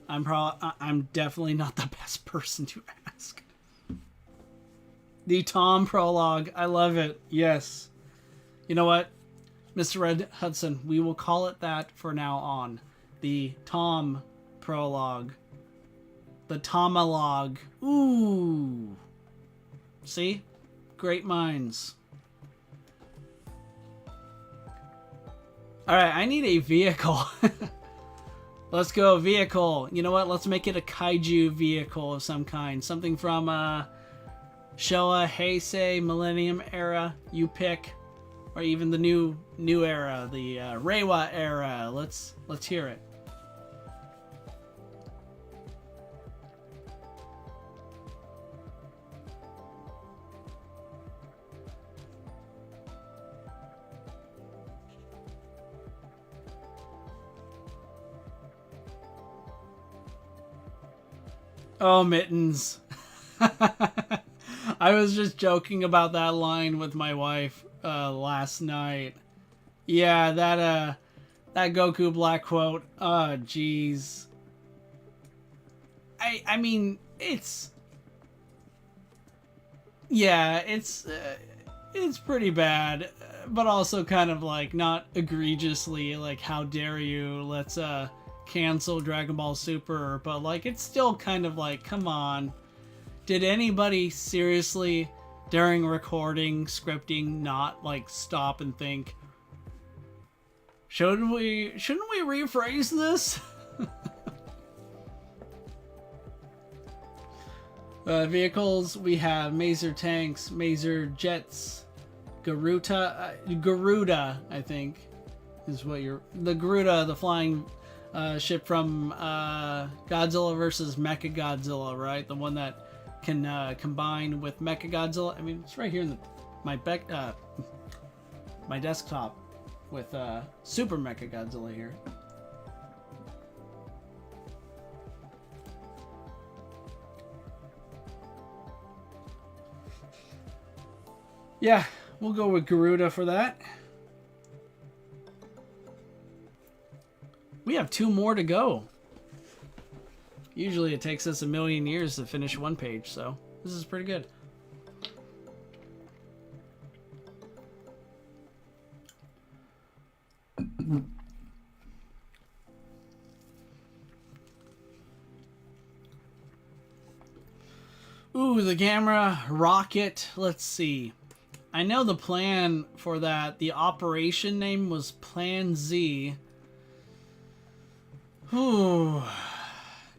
I'm definitely not the best person to ask. The Tom prologue. I love it. Yes. You know what? Mr. Red Hudson, we will call it that for now on. The Tom prologue. The Tomalogue. Ooh. See? Great minds. Alright, I need a vehicle. Let's go, vehicle. You know what? Let's make it a kaiju vehicle of some kind. Something from Showa, Heisei, Millennium era. You pick, or even the new era, the Reiwa era. Let's hear it. Oh, Mittens. I was just joking about that line with my wife last night. Yeah, that Goku Black quote. Oh, jeez. I mean, it's... Yeah, it's pretty bad, but also kind of like not egregiously like, how dare you, let's cancel Dragon Ball Super, but like it's still kind of like, come on, did anybody seriously during recording, scripting, not like stop and think, shouldn't we rephrase this? Vehicles, we have Maser tanks, Maser jets, Garuda, I think is what the Garuda, the flying ship from Godzilla versus Mechagodzilla, right? The one that can combine with Mechagodzilla. I mean, it's right here in my desktop with Super Mechagodzilla here. Yeah, we'll go with Garuda for that. We have 2 more to go. Usually it takes us a million years to finish one page, so this is pretty good. Ooh, the camera, rocket. Let's see. I know the plan for that. The operation name was Plan Z. Whew.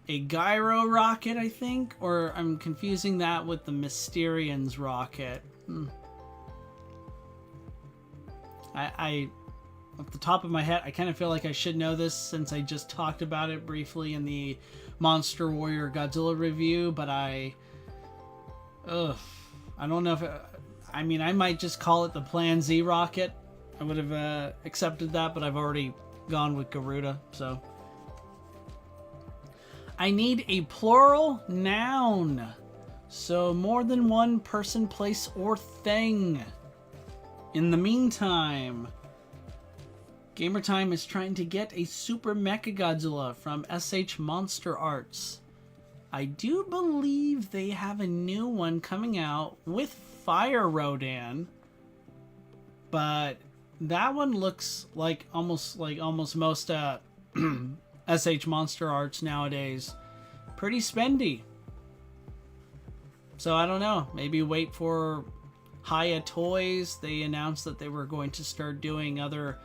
A gyro rocket, I think? Or I'm confusing that with the Mysterians rocket. I off the top of my head, I kind of feel like I should know this since I just talked about it briefly in the Monster Warrior Godzilla review, but I don't know if I mean, I might just call it the Plan Z rocket. I would have accepted that, but I've already gone with Garuda, so. I need a plural noun. So more than one person, place, or thing. In the meantime, Gamertime is trying to get a Super Mechagodzilla from SH Monster Arts. I do believe they have a new one coming out with Fire Rodan, but that one looks like almost most SH Monster Arts nowadays. Pretty spendy. So I don't know. Maybe wait for Haya Toys. They announced that they were going to start doing other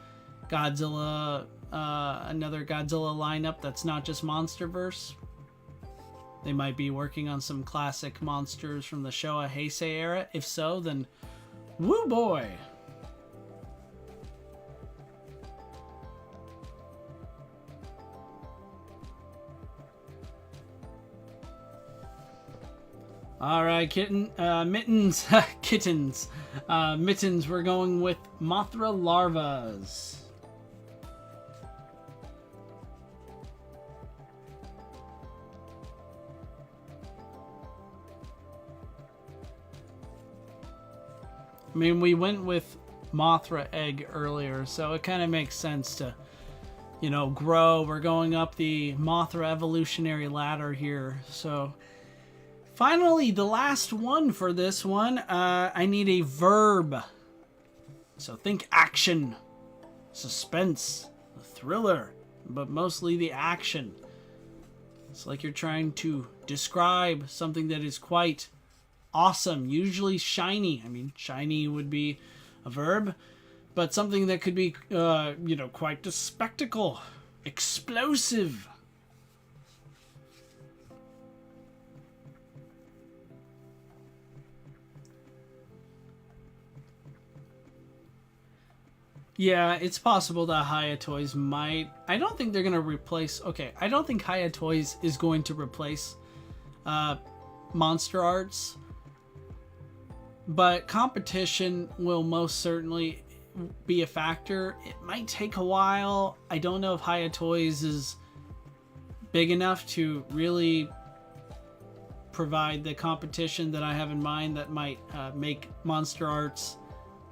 Godzilla, another Godzilla lineup that's not just MonsterVerse. They might be working on some classic monsters from the Showa Heisei era. If so, then woo boy! All right, Mittens, kittens. Mittens, we're going with Mothra larvas. I mean, we went with Mothra egg earlier, so it kind of makes sense to, you know, grow. We're going up the Mothra evolutionary ladder here, so... Finally, the last one for this one. I need a verb. So think action, suspense, a thriller, but mostly the action. It's like you're trying to describe something that is quite awesome, usually shiny. I mean, shiny would be a verb, but something that could be, you know, quite a spectacle, explosive. Yeah, it's possible that Haya Toys might... I don't think they're going to replace... Okay, I don't think Haya Toys is going to replace Monster Arts. But competition will most certainly be a factor. It might take a while. I don't know if Haya Toys is big enough to really provide the competition that I have in mind that might make Monster Arts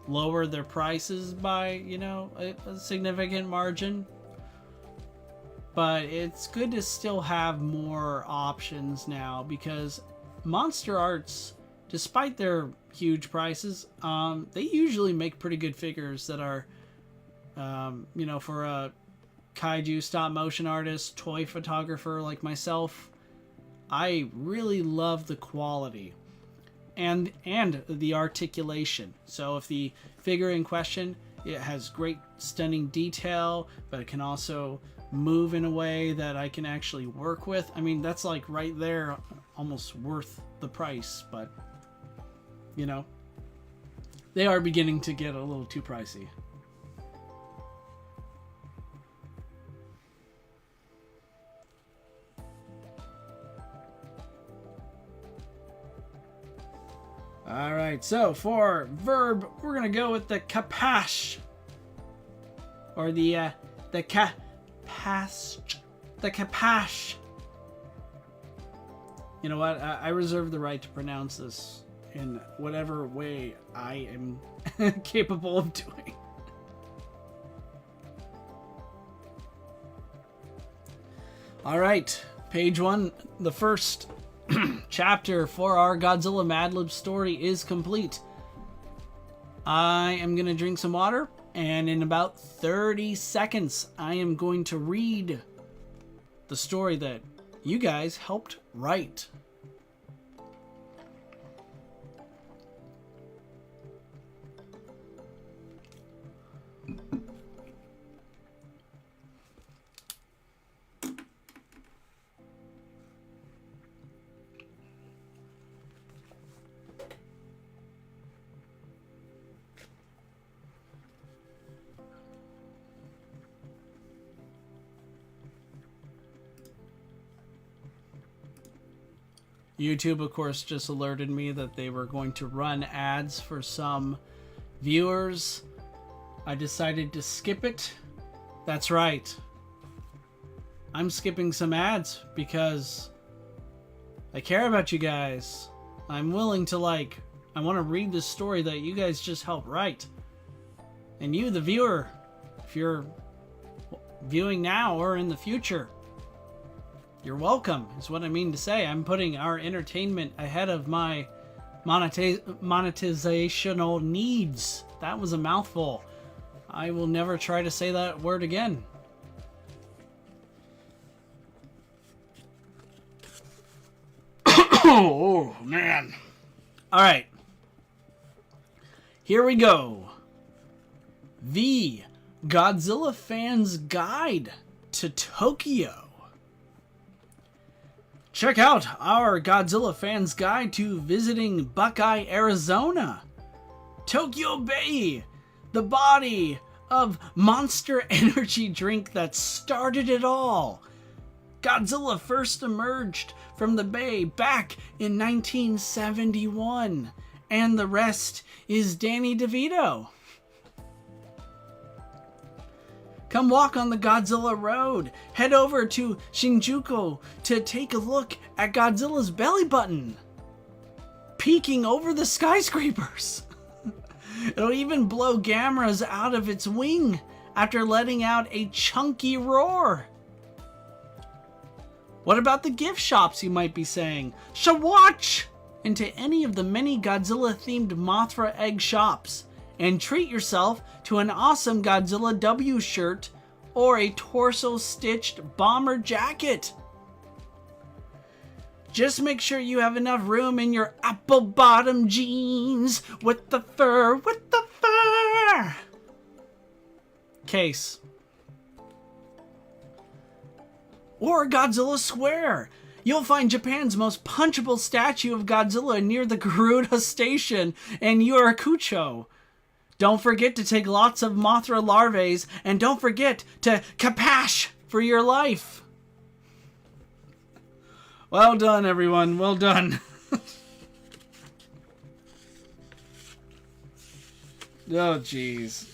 lower their prices by, you know, a significant margin. But it's good to still have more options now, because Monster Arts, despite their huge prices, they usually make pretty good figures that are, you know, for a kaiju stop motion artist, toy photographer like myself, I really love the quality and the articulation. So if the figure in question, it has great stunning detail, but it can also move in a way that I can actually work with. I mean, that's like right there, almost worth the price, but you know, they are beginning to get a little too pricey. All right, so for verb, we're gonna go with the capash, or the capash. You know what? I reserve the right to pronounce this in whatever way I am capable of doing. All right, page one, the first chapter for our Godzilla Mad Libs story is complete. I am going to drink some water, and in about 30 seconds, I am going to read the story that you guys helped write. YouTube, of course, just alerted me that they were going to run ads for some viewers. I decided to skip it. That's right. I'm skipping some ads because I care about you guys. I'm willing to, I want to read the story that you guys just helped write. And you, the viewer, if you're viewing now or in the future, you're welcome, is what I mean to say. I'm putting our entertainment ahead of my monetizational needs. That was a mouthful. I will never try to say that word again. Oh, man. All right. Here we go. The Godzilla Fans Guide to Tokyo. Check out our Godzilla Fans Guide to visiting Buckeye, Arizona. Tokyo Bay, the body of Monster Energy drink that started it all. Godzilla first emerged from the bay back in 1971, and the rest is Danny DeVito. Come walk on the Godzilla Road. Head over to Shinjuku to take a look at Godzilla's belly button, peeking over the skyscrapers. It'll even blow Gamera's out of its wing after letting out a chunky roar. What about the gift shops, you might be saying? Shawatch into any of the many Godzilla-themed Mothra egg shops and treat yourself to an awesome Godzilla W shirt or a torso-stitched bomber jacket. Just make sure you have enough room in your apple-bottom jeans with the fur, case. Or Godzilla Square. You'll find Japan's most punchable statue of Godzilla near the Garuda Station in Yurakucho. Don't forget to take lots of Mothra larvae, and don't forget to kapash for your life. Well done, everyone. Well done. Oh, jeez.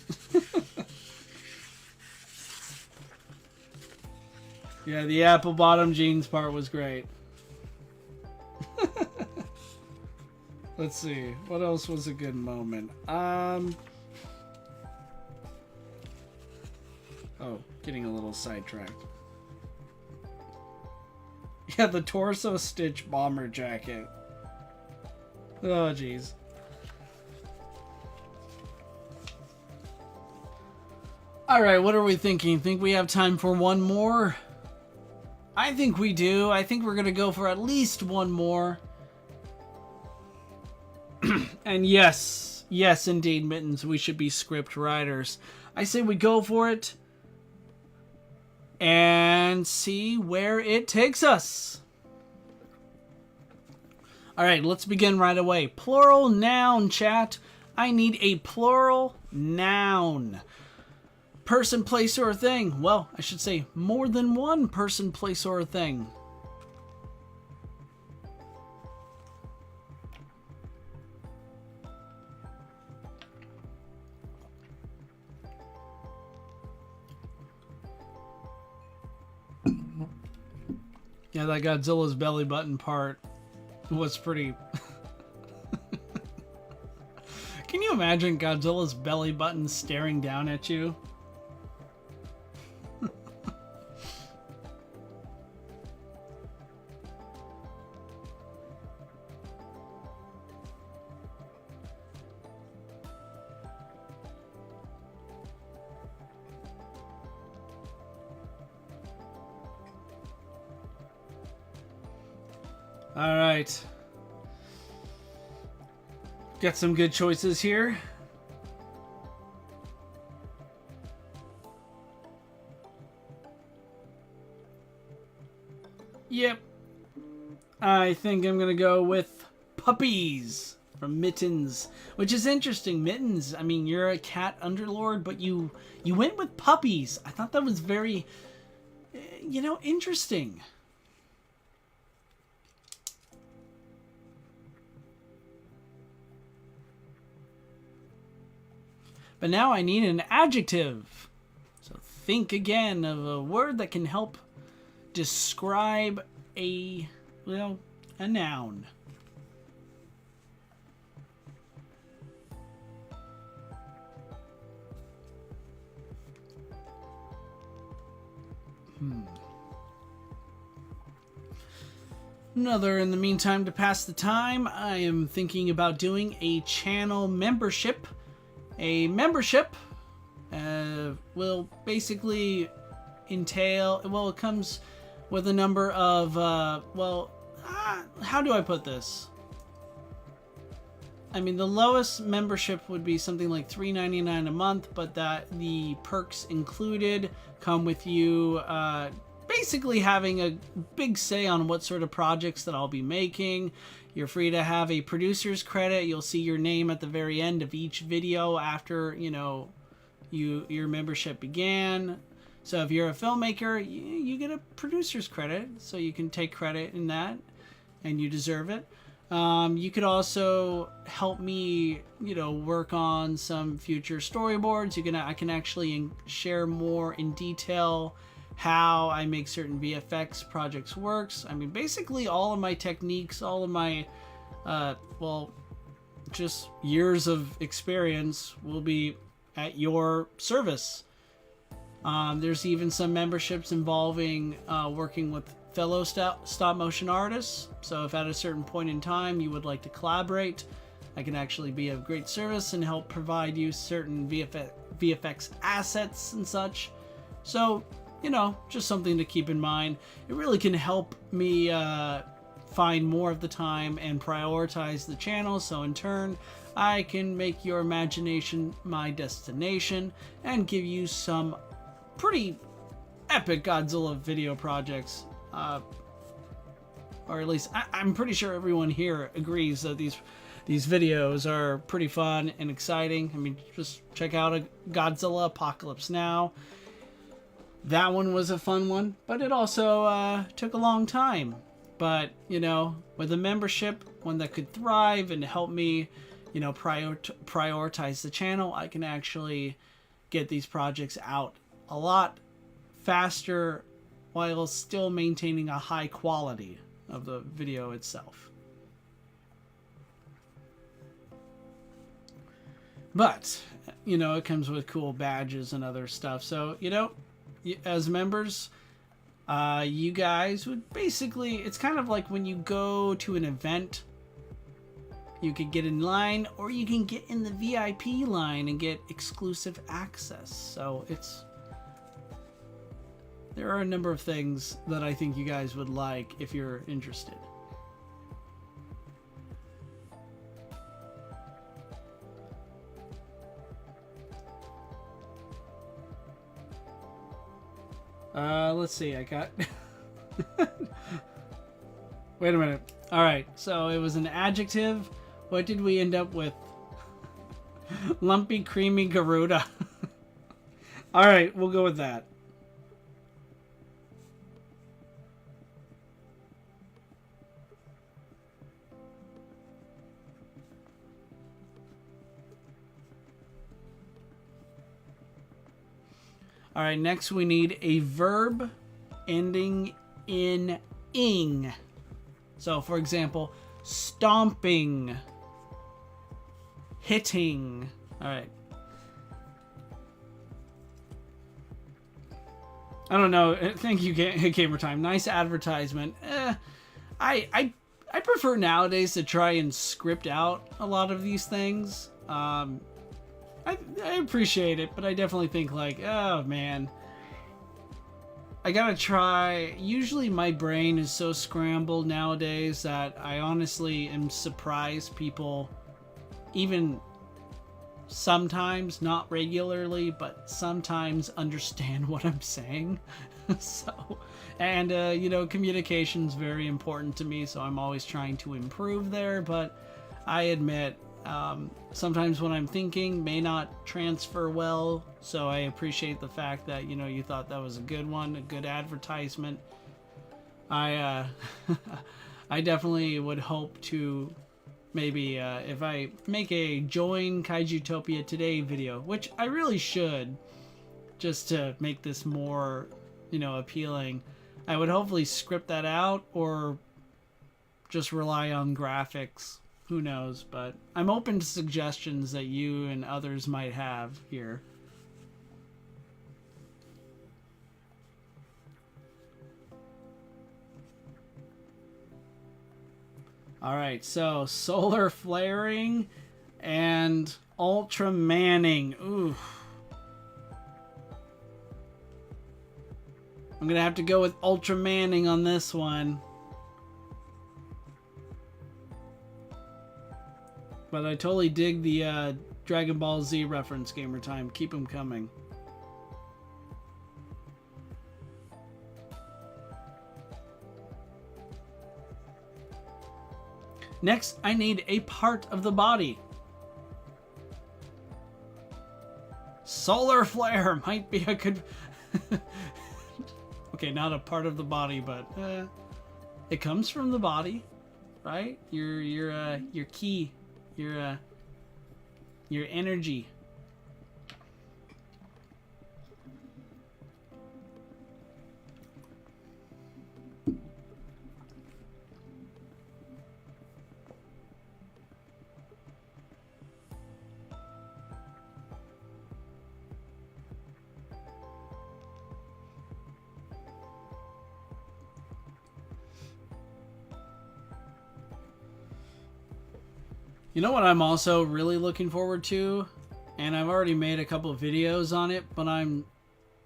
Yeah, the apple bottom jeans part was great. Let's see. What else was a good moment? Oh, getting a little sidetracked. Yeah, the torso stitch bomber jacket. Oh, jeez. Alright, what are we thinking? Think we have time for one more? I think we do. I think we're going to go for at least one more. And yes, indeed, Mittens, we should be script writers. I say we go for it and see where it takes us. Alright, let's begin right away. Plural noun, chat. I need a plural noun. Person, place, or thing. Well, I should say more than one person, place, or thing. Yeah, that Godzilla's belly button part was pretty... Can you imagine Godzilla's belly button staring down at you? All right. Got some good choices here. Yep. I think I'm going to go with puppies from Mittens, which is interesting. Mittens, I mean, you're a cat underlord, but you went with puppies. I thought that was very, interesting. But now I need an adjective. So think again of a word that can help describe a noun. Another, in the meantime, to pass the time, I am thinking about doing a channel membership. A membership will basically entail, well, it comes with a number of, how do I put this? I mean, the lowest membership would be something like $3.99 a month, but that the perks included come with you basically having a big say on what sort of projects that I'll be making. You're free to have a producer's credit. You'll see your name at the very end of each video after, your membership began. So if you're a filmmaker, you get a producer's credit, so you can take credit in that, and you deserve it. You could also help me, work on some future storyboards. I can actually share more in detail how I make certain VFX projects works. I mean, basically all of my techniques, all of my, just years of experience will be at your service. There's even some memberships involving working with fellow stop motion artists. So if at a certain point in time you would like to collaborate, I can actually be of great service and help provide you certain VFX assets and such. So, just something to keep in mind. It really can help me find more of the time and prioritize the channel, so in turn I can make your imagination my destination and give you some pretty epic Godzilla video projects. Or at least I'm pretty sure everyone here agrees that these videos are pretty fun and exciting. I mean, just check out a Godzilla Apocalypse Now. That one was a fun one, but it also took a long time. But, with a membership, one that could thrive and help me, prioritize the channel, I can actually get these projects out a lot faster while still maintaining a high quality of the video itself. But, it comes with cool badges and other stuff. So, as members, you guys would basically, it's kind of like when you go to an event, you could get in line or you can get in the VIP line and get exclusive access. So there are a number of things that I think you guys would like if you're interested. Let's see, I got... Wait a minute. Alright, so it was an adjective. What did we end up with? Lumpy, creamy Garuda. Alright, we'll go with that. All right, next we need a verb ending in ing. So, for example, stomping, hitting. All right. I don't know. Thank you, Gamer Time. Nice advertisement. I prefer nowadays to try and script out a lot of these things. I appreciate it, but I definitely think like, oh man, I gotta try. Usually my brain is so scrambled nowadays that I honestly am surprised people, even sometimes, not regularly, but sometimes understand what I'm saying. So, and communication's very important to me, so I'm always trying to improve there, but I admit, sometimes what I'm thinking may not transfer well, so I appreciate the fact that, you thought that was a good one, a good advertisement. I I definitely would hope to maybe if I make a Join Kaijutopia Today video, which I really should, just to make this more, you know, appealing, I would hopefully script that out or just rely on graphics. Who knows? But I'm open to suggestions that you and others might have here. Alright, so solar flaring and ultra manning. Ooh. I'm gonna have to go with ultra manning on this one. But I totally dig the Dragon Ball Z reference, Gamer Time. Keep them coming. Next, I need a part of the body. Solar flare might be a good... Okay, not a part of the body, but it comes from the body, right? Your ki, your energy. You know what I'm also really looking forward to? And I've already made a couple of videos on it, but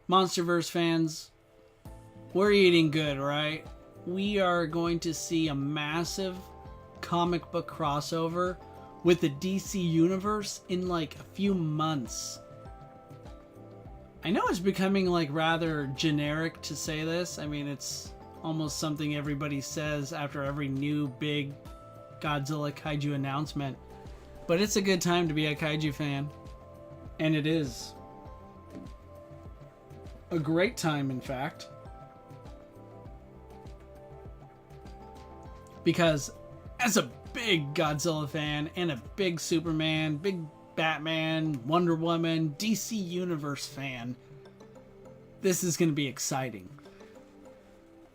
Monsterverse fans, we're eating good, right? We are going to see a massive comic book crossover with the DC universe in like a few months. I know it's becoming like rather generic to say this. I mean, it's almost something everybody says after every new big Godzilla kaiju announcement, but it's a good time to be a kaiju fan, and it is a great time, in fact, because as a big Godzilla fan and a big Superman, big Batman, Wonder Woman, DC Universe fan, this is going to be exciting.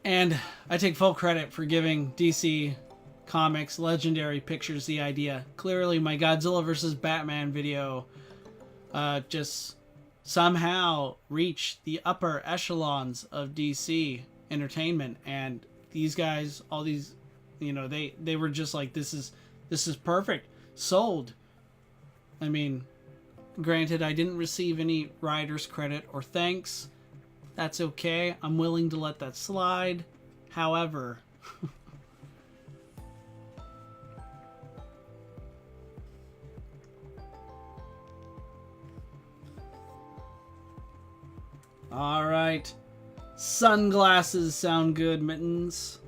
And I take full credit for giving DC Comics, Legendary Pictures the idea. Clearly my Godzilla vs. Batman video just somehow reached the upper echelons of DC Entertainment, and these guys, all these, you know, they were just like, this is perfect, sold. I mean, granted, I didn't receive any writer's credit or thanks. That's okay. I'm willing to let that slide. However, alright. Sunglasses sound good, Mittens.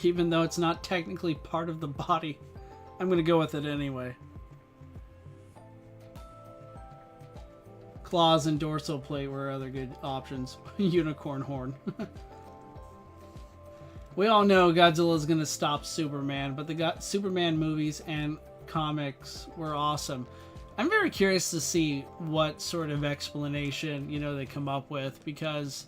Even though it's not technically part of the body. I'm gonna go with it anyway. Claws and dorsal plate were other good options. Unicorn horn. We all know Godzilla's gonna stop Superman, but the Superman movies and comics were awesome. I'm very curious to see what sort of explanation, you know, they come up with, because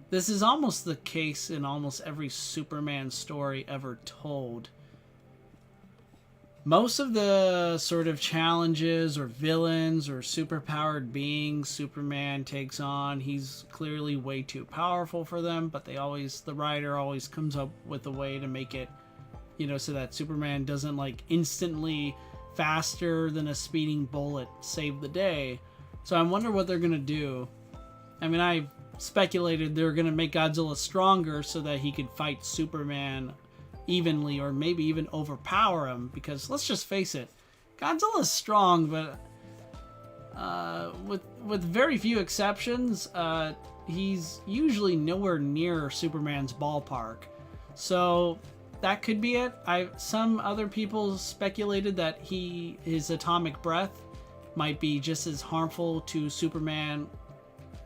this is almost the case in almost every Superman story ever told. Most of the sort of challenges or villains or superpowered beings Superman takes on, he's clearly way too powerful for them, but the writer always comes up with a way to make it, you know, so that Superman doesn't like instantly faster than a speeding bullet save the day. So I wonder what they're gonna do. I mean, I speculated they're gonna make Godzilla stronger so that he could fight Superman evenly, or maybe even overpower him, because let's just face it, Godzilla's strong, but with very few exceptions, he's usually nowhere near Superman's ballpark. So that could be it. Some other people speculated that his atomic breath might be just as harmful to Superman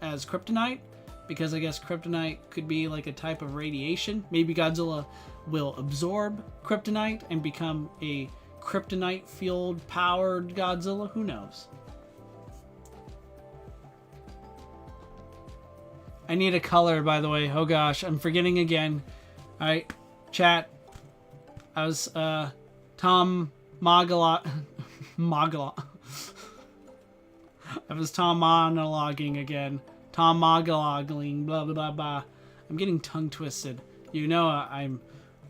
as kryptonite, because I guess kryptonite could be like a type of radiation. Maybe Godzilla will absorb kryptonite and become a kryptonite field powered Godzilla. Who knows? I need a color, by the way. Oh gosh, I'm forgetting again. Alright, chat. I was, Tom Magala. Magala. I was Tom monologuing again. Tom monologuing, blah, blah, blah, blah. I'm getting tongue twisted. You know, I'm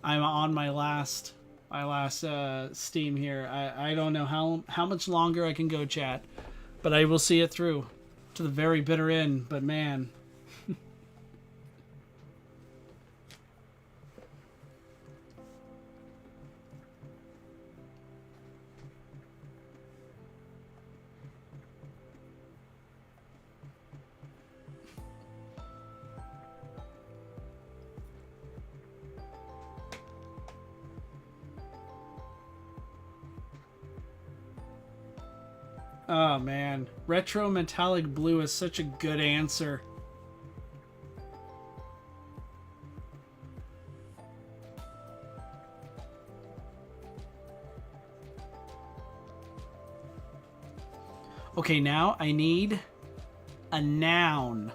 on my last Steam here. I don't know how much longer I can go, chat. But I will see it through to the very bitter end. But man... Oh man, retro metallic blue is such a good answer. Okay, now I need a noun.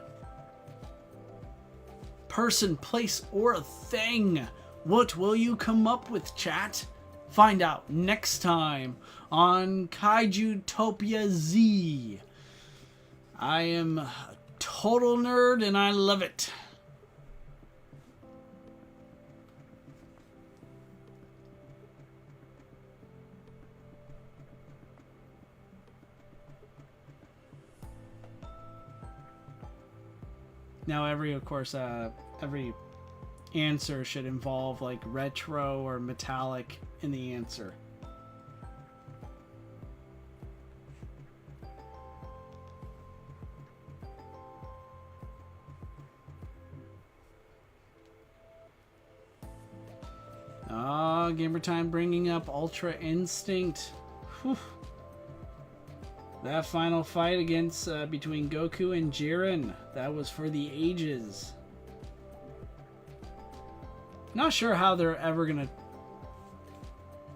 Person, place, or a thing. What will you come up with, chat? Find out next time on Kaijutopia Z. I am a total nerd and I love it. Now every answer should involve like retro or metallic in the answer. Oh, Gamer Time bringing up Ultra Instinct. Whew. That final fight against between Goku and Jiren, that was for the ages. Not sure how they're ever gonna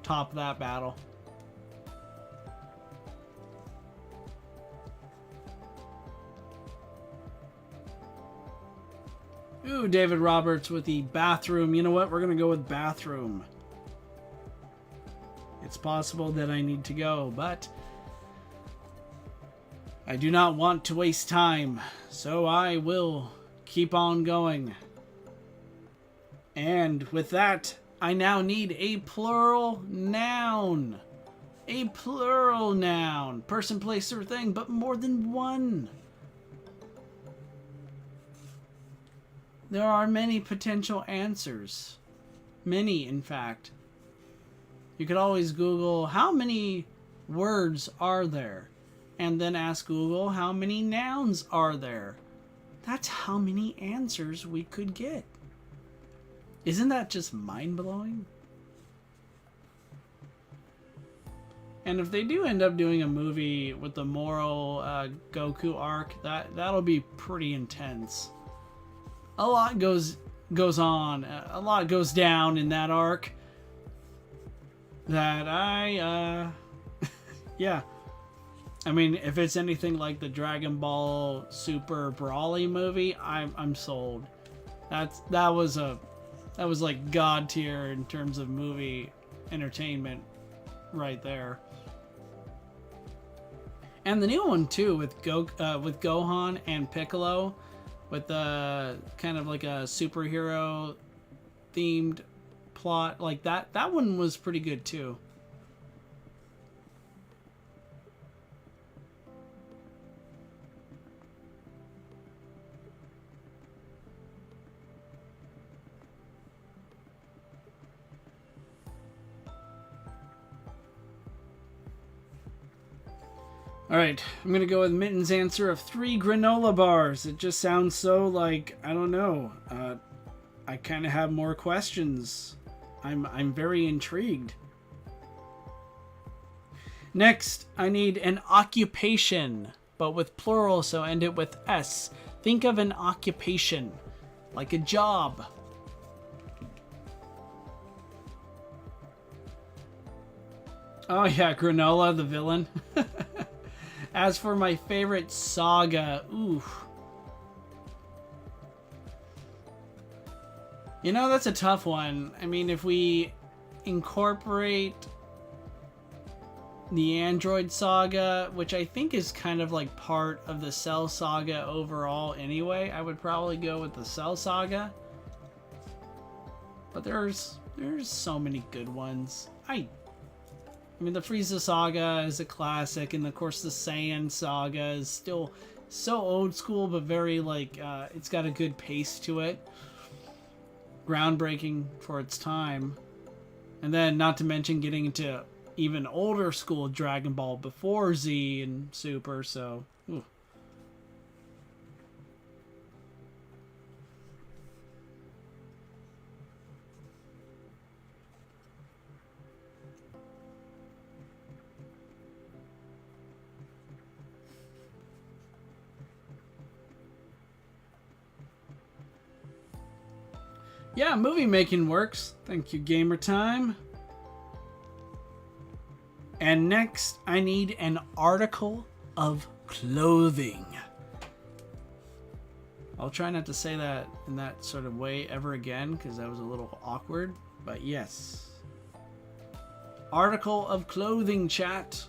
top that battle. Ooh, David Roberts with the bathroom. You know what? We're gonna go with bathroom. It's possible that I need to go, but I do not want to waste time, so I will keep on going. And with that, I now need a plural noun. A plural noun. Person, place, or thing, but more than one. There are many potential answers. Many, in fact. You could always Google, how many words are there? And then ask Google, how many nouns are there? That's how many answers we could get. Isn't that just mind-blowing? And if they do end up doing a movie with the moral Goku arc, that'll be pretty intense. A lot goes on, a lot goes down in that arc. That yeah. I mean, if it's anything like the Dragon Ball Super Broly movie, I'm sold. That was like god tier in terms of movie entertainment, right there. And the new one too, with Gohan and Piccolo, with the kind of like a superhero themed plot, like that one was pretty good too. Alright, I'm gonna go with Mitten's answer of 3 granola bars. It just sounds so like, I don't know. I kind of have more questions. I'm very intrigued. Next, I need an occupation, but with plural, so end it with S. Think of an occupation, like a job. Oh yeah, Granola, the villain. As for my favorite saga, ooh. You know, that's a tough one. I mean, if we incorporate the Android saga, which I think is kind of like part of the Cell saga overall anyway, I would probably go with the Cell saga. But there's so many good ones. I mean, the Frieza saga is a classic, and of course the Saiyan saga is still so old school, but very like it's got a good pace to it. Groundbreaking for its time. And then, not to mention getting into even older school Dragon Ball before Z and Super, so... Ooh. Yeah, movie making works. Thank you, Gamer Time. And next, I need an article of clothing. I'll try not to say that in that sort of way ever again, because that was a little awkward. But yes. Article of clothing, chat.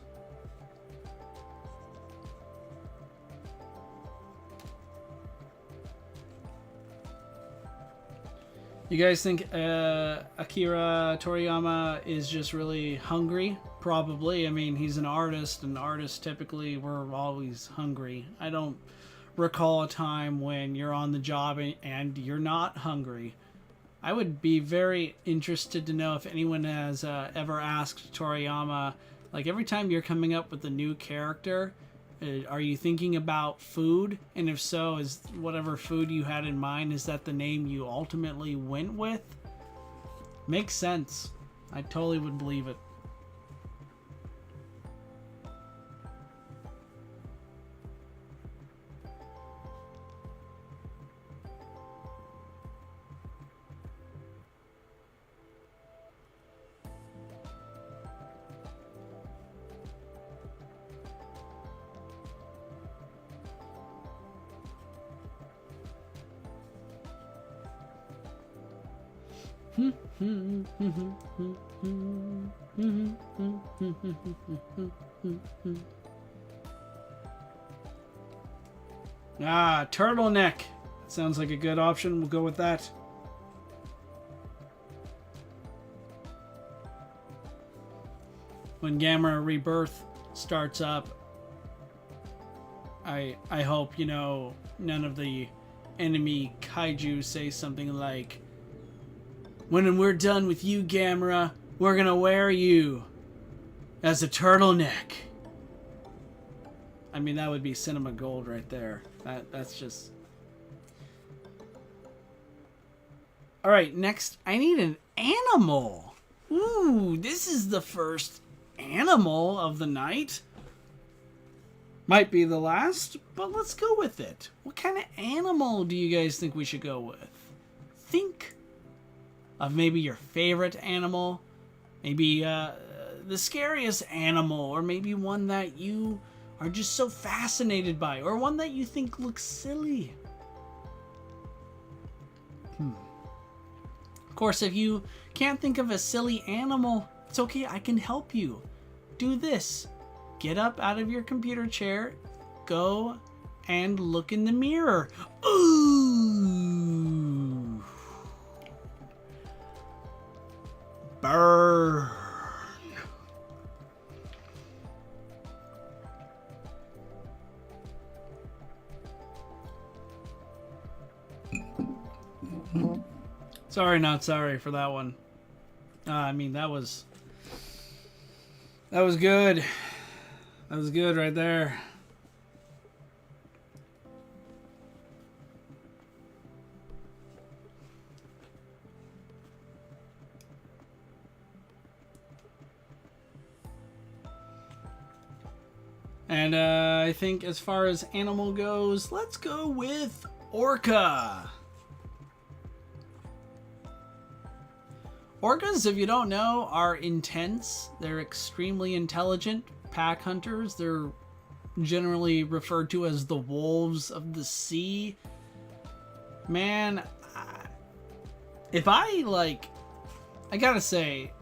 You guys think Akira Toriyama is just really hungry? Probably. I mean, he's an artist, and artists typically were always hungry. I don't recall a time when you're on the job and you're not hungry. I would be very interested to know if anyone has ever asked Toriyama, like every time you're coming up with a new character, are you thinking about food? And if so, is whatever food you had in mind, is that the name you ultimately went with? Makes sense. I totally would believe it. Turtleneck. Sounds like a good option. We'll go with that. When Gamera Rebirth starts up, I hope, you know, none of the enemy kaiju say something like, when we're done with you, Gamera, we're gonna wear you as a turtleneck. I mean, that would be cinema gold right there. That's just... Alright, next, I need an animal. Ooh, this is the first animal of the night. Might be the last, but let's go with it. What kind of animal do you guys think we should go with? Think of maybe your favorite animal, maybe the scariest animal, or maybe one that you are just so fascinated by, or one that you think looks silly. Of course, if you can't think of a silly animal, it's okay, I can help you. Do this. Get up out of your computer chair, go and look in the mirror. Ooh. Burn. Sorry, not sorry for that one. I mean, that was good. That was good right there. And I think as far as animal goes, let's go with orca. Orcas, if you don't know, are intense. They're extremely intelligent pack hunters. They're generally referred to as the wolves of the sea. Man, if I gotta say,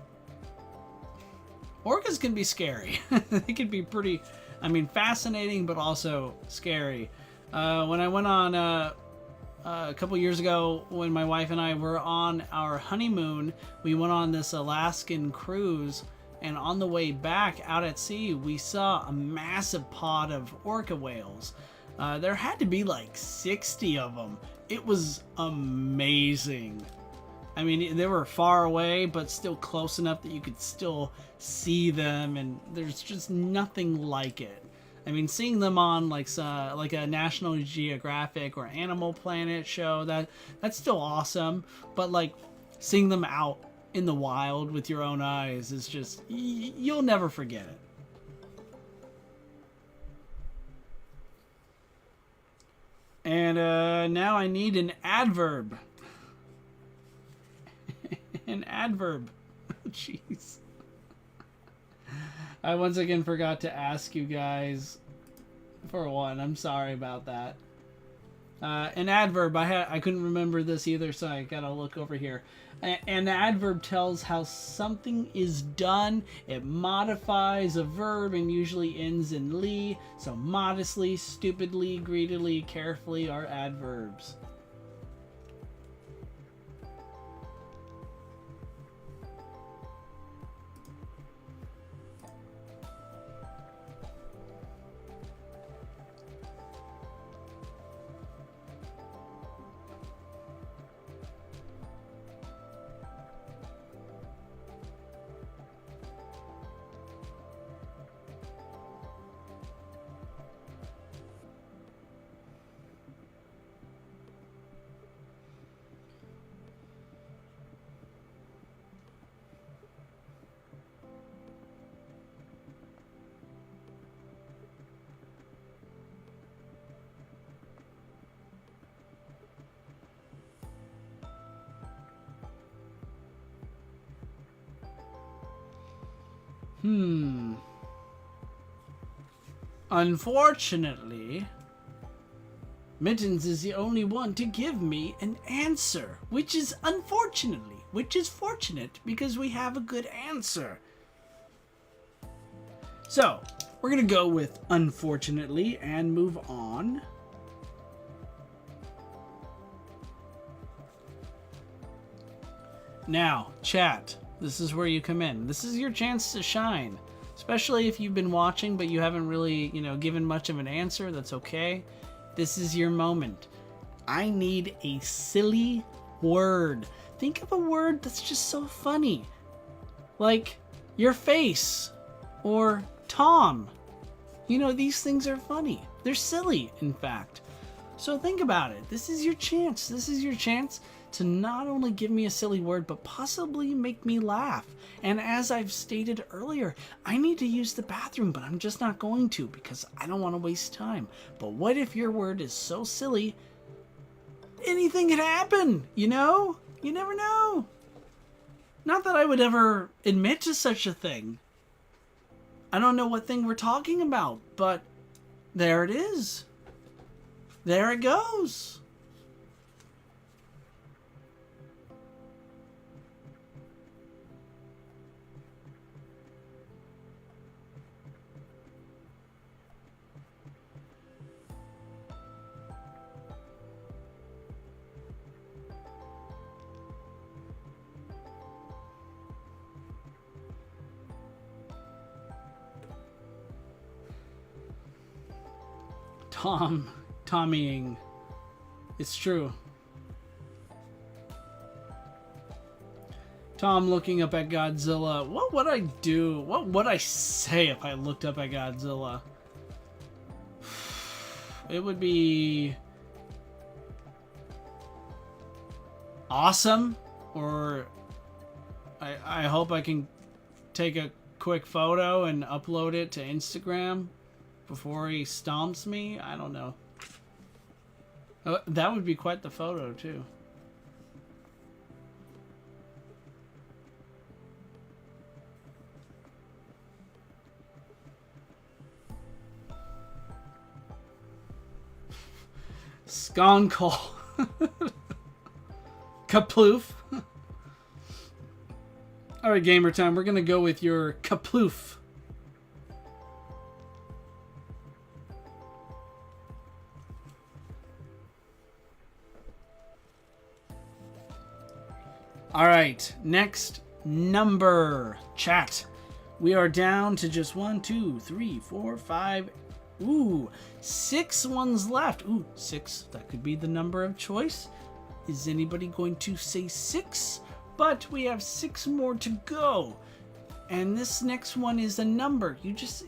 orcas can be scary. They can be pretty, fascinating, but also scary. When I went on a couple years ago, when my wife and I were on our honeymoon, we went on this Alaskan cruise, and on the way back out at sea, we saw a massive pod of orca whales. There had to be like 60 of them. It was amazing. I mean, they were far away, but still close enough that you could still see them, and there's just nothing like it. I mean, seeing them on like a National Geographic or Animal Planet show, that's still awesome. But like seeing them out in the wild with your own eyes is just, you'll never forget it. And now I need an adverb. An adverb. Jeez. I once again forgot to ask you guys for one. I'm sorry about that. An adverb. I couldn't remember this either, so I gotta look over here. An adverb tells how something is done. It modifies a verb and usually ends in "ly." So modestly, stupidly, greedily, carefully are adverbs. Unfortunately, Mittens is the only one to give me an answer, which is fortunate because we have a good answer. So, we're going to go with unfortunately and move on. Now, chat. This is where you come in. This is your chance to shine. Especially if you've been watching, but you haven't really, given much of an answer. That's okay. This is your moment. I need a silly word. Think of a word that's just so funny. Like your face or Tom. These things are funny. They're silly, in fact. So think about it. This is your chance. This is your chance to not only give me a silly word, but possibly make me laugh. And as I've stated earlier, I need to use the bathroom, but I'm just not going to because I don't want to waste time. But what if your word is so silly, anything could happen, You never know. Not that I would ever admit to such a thing. I don't know what thing we're talking about, but there it is. There it goes. Tommying. It's true. Tom looking up at Godzilla. What would I do? What would I say if I looked up at Godzilla? It would be awesome, or I hope I can take a quick photo and upload it to Instagram before he stomps me. I don't know. That would be quite the photo too. Skonkel. Kaploof. Alright, gamer time. We're going to go with your Kaploof. Alright, next number. Chat. We are down to just 1, 2, 3, 4, 5. Ooh, 6 ones left. Ooh, 6. That could be the number of choice. Is anybody going to say 6? But we have 6 more to go. And this next one is a number. It's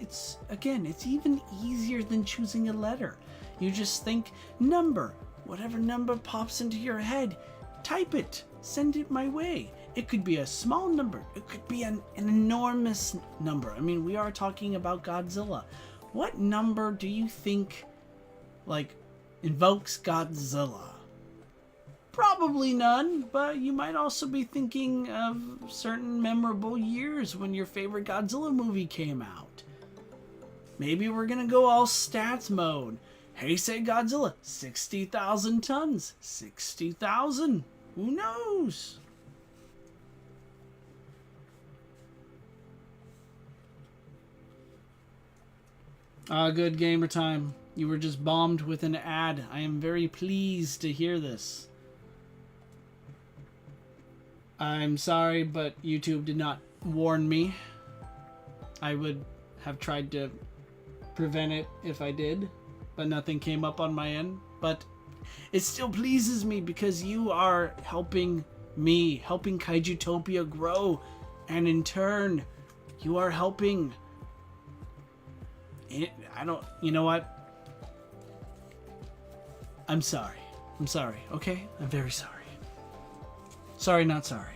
even easier than choosing a letter. You just think number. Whatever number pops into your head, type it. Send it my way. It could be a small number. It could be an enormous number. I mean, we are talking about Godzilla. What number do you think, invokes Godzilla? Probably none, but you might also be thinking of certain memorable years when your favorite Godzilla movie came out. Maybe we're gonna go all stats mode. Hey, say Godzilla, 60,000 tons. 60,000. Who knows? Good gamer time. You were just bombed with an ad. I am very pleased to hear this. I'm sorry, but YouTube did not warn me. I would have tried to prevent it if I did, but nothing came up on my end. But it still pleases me because you are helping me, helping Kaijutopia grow, and in turn, you are helping. You know what? I'm sorry. I'm sorry, okay? I'm very sorry. Sorry, not sorry.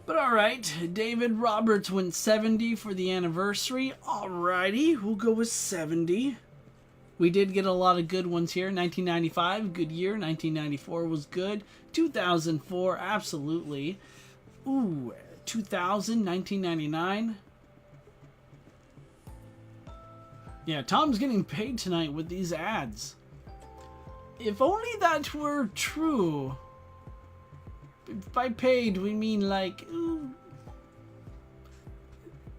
But alright, David Roberts went 70 for the anniversary. Alrighty, we'll go with 70. We did get a lot of good ones here. 1995, good year. 1994 was good. 2004, absolutely. Ooh, 2000, 1999. Yeah, Tom's getting paid tonight with these ads. If only that were true. By paid, we mean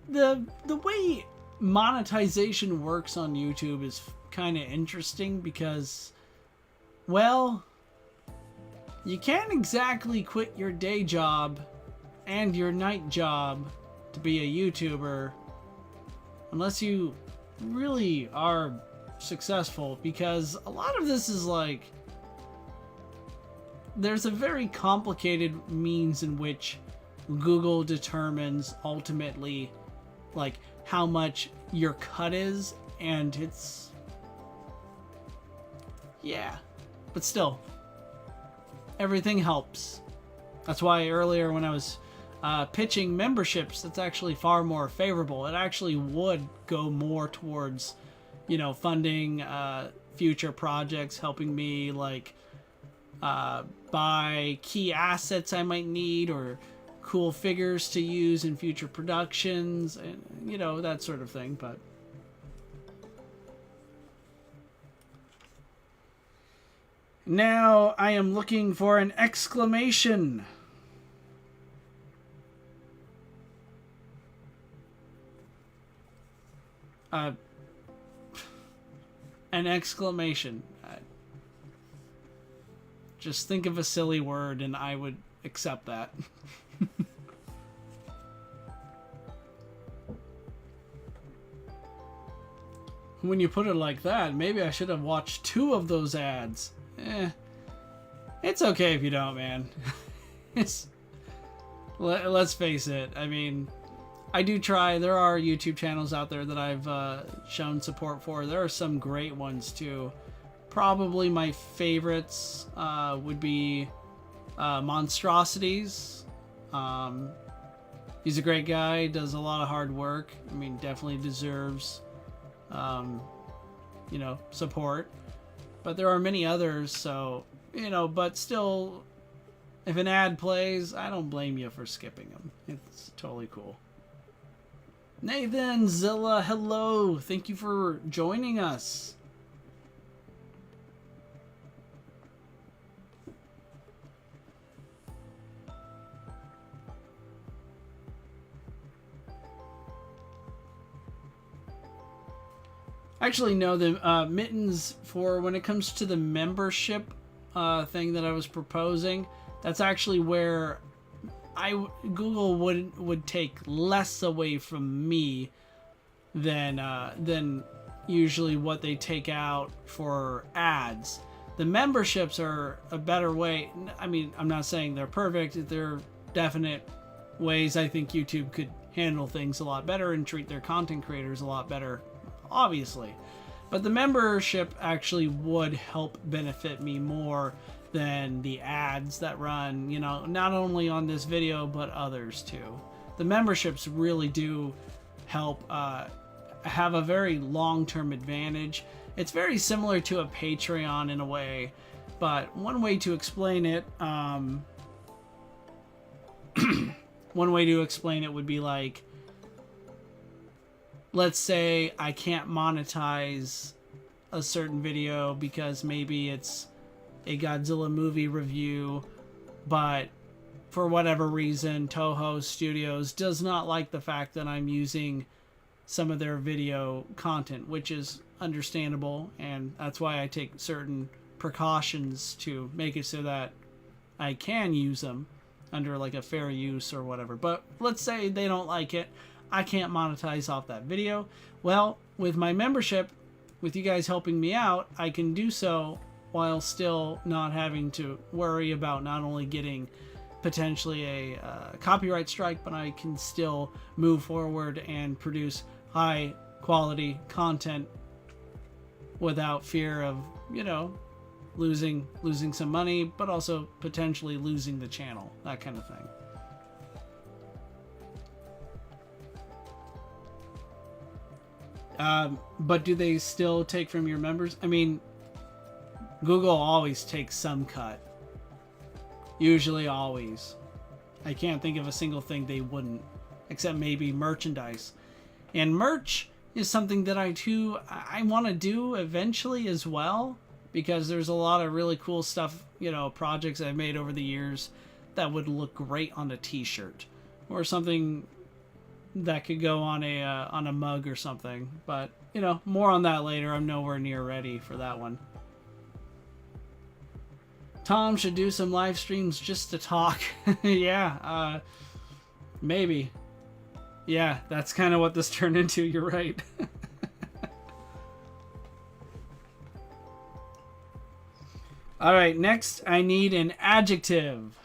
the way monetization works on YouTube is kind of interesting because, well, you can't exactly quit your day job and your night job to be a YouTuber unless you really are successful, because a lot of this is there's a very complicated means in which Google determines ultimately how much your cut is, and it's, yeah, but still everything helps. That's why earlier when I was pitching memberships, that's actually far more favorable. It actually would go more towards, funding future projects, helping me buy key assets I might need or cool figures to use in future productions, and that sort of thing. But now I am looking for an exclamation. An exclamation. Just think of a silly word and I would accept that. When you put it like that, maybe I should have watched 2 of those ads. It's okay if you don't, man. Let's face it. I mean, I do try. There are YouTube channels out there that I've shown support for. There are some great ones too. Probably my favorites would be Monstrosities. He's a great guy, does a lot of hard work. I mean, definitely deserves, support. But there are many others, so, but still, If an ad plays, I don't blame you for skipping them. It's totally cool. Nathan Zilla, hello. Thank you for joining us. Actually, no, the Mittens, for when it comes to the membership thing that I was proposing, that's actually where Google would take less away from me than usually what they take out for ads. The memberships are a better way. I mean, I'm not saying they're perfect. There are definite ways I think YouTube could handle things a lot better and treat their content creators a lot better, obviously. But the membership actually would help benefit me more than the ads that run, you know, not only on this video, but others too. The memberships really do help have a very long-term advantage. It's very similar to a Patreon in a way, but one way to explain it, would be like, let's say I can't monetize a certain video because maybe it's a Godzilla movie review, but for whatever reason, Toho Studios does not like the fact that I'm using some of their video content, which is understandable, and that's why I take certain precautions to make it so that I can use them under like a fair use or whatever. But let's say they don't like it. I can't monetize off that video. Well, with my membership, with you guys helping me out, I can do so while still not having to worry about not only getting potentially a copyright strike, but I can still move forward and produce high quality content without fear of, you know, losing some money, but also potentially losing the channel, that kind of thing. But do they still take from your members? I mean, Google always takes some cut. Usually always. I can't think of a single thing they wouldn't, except maybe merchandise. And merch is something that I want to do eventually as well, because there's a lot of really cool stuff, you know, projects I've made over the years that would look great on a t-shirt or something that could go on a mug or something. But, you know, more on that later. I'm nowhere near ready for that one. Tom should do some live streams just to talk. Yeah, maybe. Yeah, that's kind of what this turned into. You're right. All right, next I need an adjective.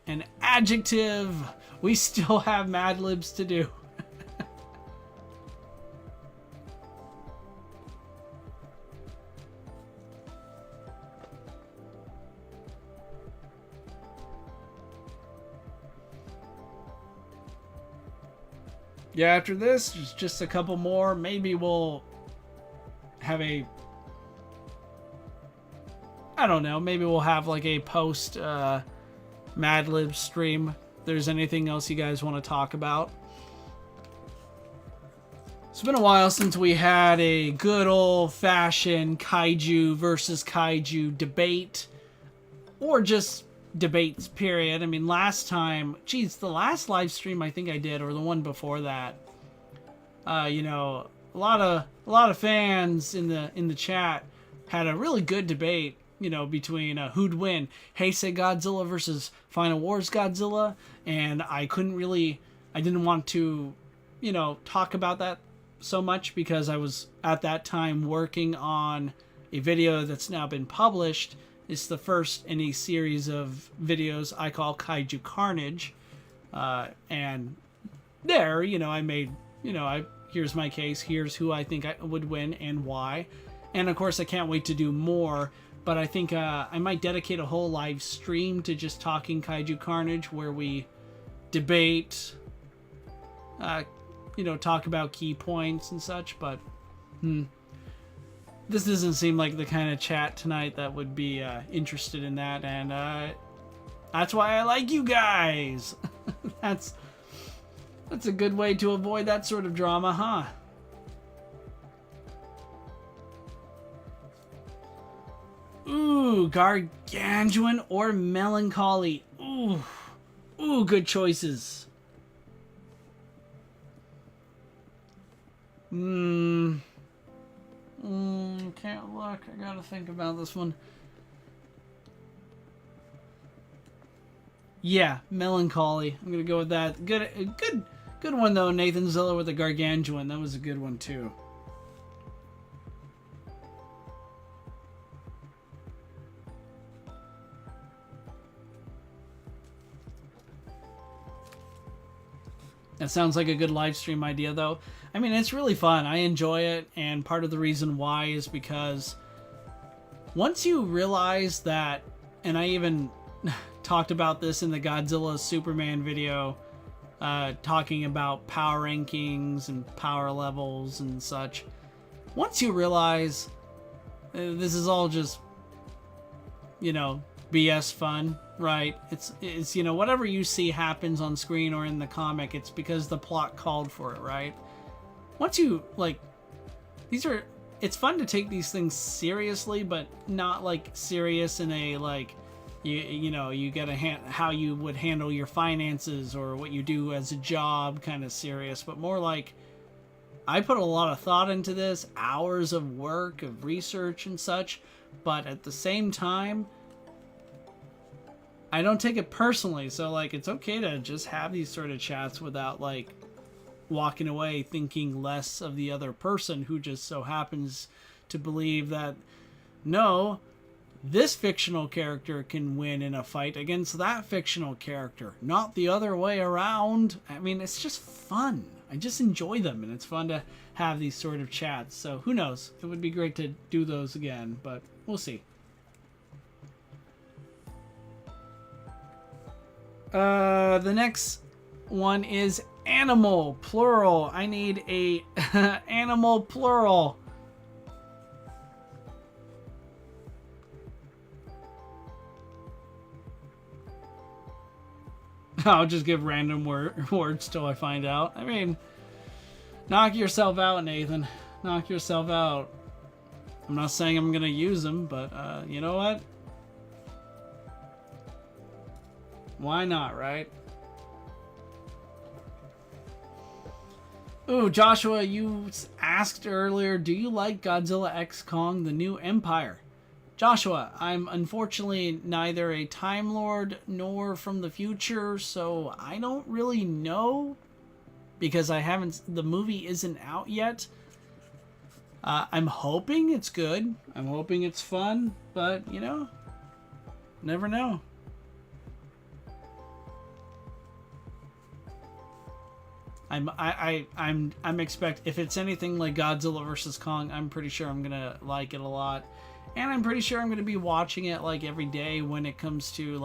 An adjective. We still have Mad Libs to do. Yeah, after this, just a couple more. Maybe we'll have I don't know, maybe we'll have like a post Mad Libs stream. If there's anything else you guys want to talk about. It's been a while since we had a good old-fashioned kaiju versus kaiju debate. Or just debates, period. I mean, last time, geez, the last live stream I think I did, or the one before that, you know, a lot of fans in the chat had a really good debate, you know, between who'd win, Heisei Godzilla versus Final Wars Godzilla, and I didn't want to, you know, talk about that so much because I was at that time working on a video that's now been published. It's the first in a series of videos I call Kaiju Carnage. And there, you know, I made, you know, here's my case, here's who I think I would win and why. And of course, I can't wait to do more, but I think I might dedicate a whole live stream to just talking Kaiju Carnage where we debate, you know, talk about key points and such, but this doesn't seem like the kind of chat tonight that would be interested in that, and That's why I like you guys. That's a good way to avoid that sort of drama, huh? Ooh, gargantuan or melancholy. Ooh, good choices. Can't look. I gotta think about this one. Yeah, melancholy. I'm gonna go with that. Good one though. Nathan Zilla with the gargantuan. That was a good one too. That sounds like a good live stream idea though. I mean, it's really fun. I enjoy it, and part of the reason why is because once you realize that, and I even talked about this in the Godzilla Superman video, talking about power rankings and power levels and such. Once you realize this is all just, BS fun, right? It's whatever you see happens on screen or in the comic, it's because the plot called for it, right? Once you, it's fun to take these things seriously, but not, serious in a, you gotta how you would handle your finances or what you do as a job kind of serious, but more like, I put a lot of thought into this, hours of work, of research and such, but at the same time, I don't take it personally, so, it's okay to just have these sort of chats without, walking away thinking less of the other person who just so happens to believe that, no, this fictional character can win in a fight against that fictional character, not the other way around. I mean, it's just fun. I just enjoy them, and it's fun to have these sort of chats. So who knows? It would be great to do those again, but we'll see. The next one is animal, plural. I need a animal, plural. I'll just give random words till I find out. I mean, knock yourself out, Nathan. Knock yourself out. I'm not saying I'm gonna use them, but you know what? Why not, right? Ooh, Joshua, you asked earlier, do you like Godzilla X Kong, The New Empire? Joshua, I'm unfortunately neither a Time Lord nor from the future, so I don't really know, because the movie isn't out yet. I'm hoping it's good. I'm hoping it's fun, but, never know. I'm if it's anything like Godzilla vs. Kong, I'm pretty sure I'm gonna like it a lot. And I'm pretty sure I'm going to be watching it every day when it comes to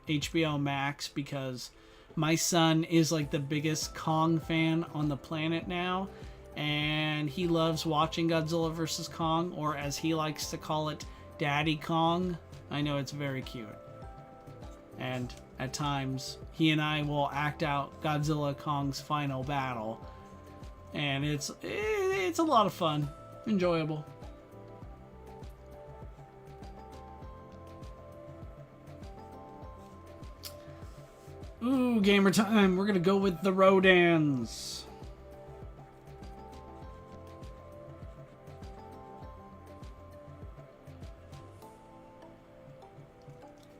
HBO Max, because my son is the biggest Kong fan on the planet now, and he loves watching Godzilla vs. Kong, or as he likes to call it, Daddy Kong. I know, it's very cute. And at times he and I will act out Godzilla Kong's final battle, and it's a lot of fun, enjoyable. Ooh, gamer time. We're gonna go with the Rodans.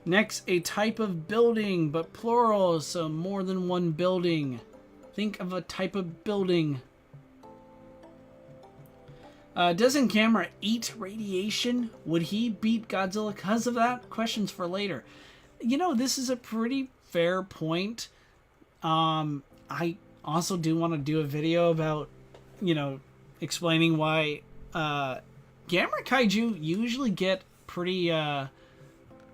Next, a type of building, but plural, so more than one building. Think of a type of building. Doesn't Gamera eat radiation? Would he beat Godzilla because of that? Questions for later. This is a pretty fair point. I also do want to do a video about, explaining why Gamera Kaiju usually get pretty,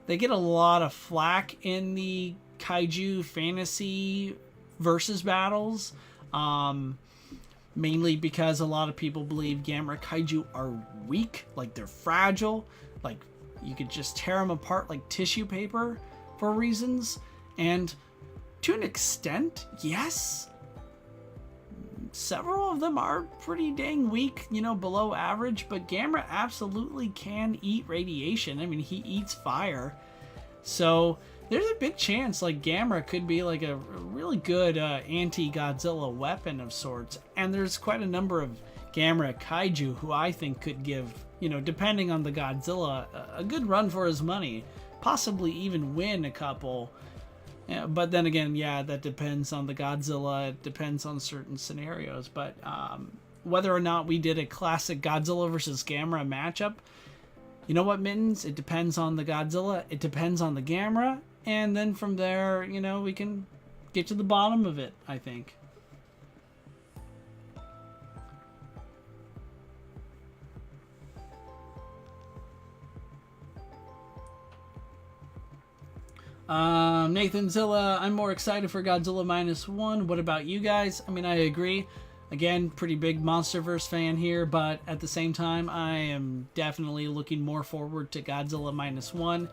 they get a lot of flack in the Kaiju fantasy versus battles, mainly because a lot of people believe Gamera Kaiju are weak, they're fragile, you could just tear them apart like tissue paper. for reasons, and to an extent, yes, several of them are pretty dang weak, you know, below average, but Gamera absolutely can eat radiation. I mean, he eats fire. So there's a big chance like Gamera could be like a really good anti-Godzilla weapon of sorts. And there's quite a number of Gamera kaiju who I think could give, you know, depending on the Godzilla, a good run for his money. Possibly even win a couple. Yeah, but then again, yeah, that depends on the Godzilla. It depends on certain scenarios. But whether or not we did a classic Godzilla versus Gamera matchup, you know what, Mittens? It depends on the Godzilla. It depends on the Gamera. And then from there, you know, we can get to the bottom of it, I think. Nathan Zilla, I'm more excited for Godzilla -1. What about you guys? I mean, I agree. Again, pretty big MonsterVerse fan here, but at the same time, I am definitely looking more forward to Godzilla -1.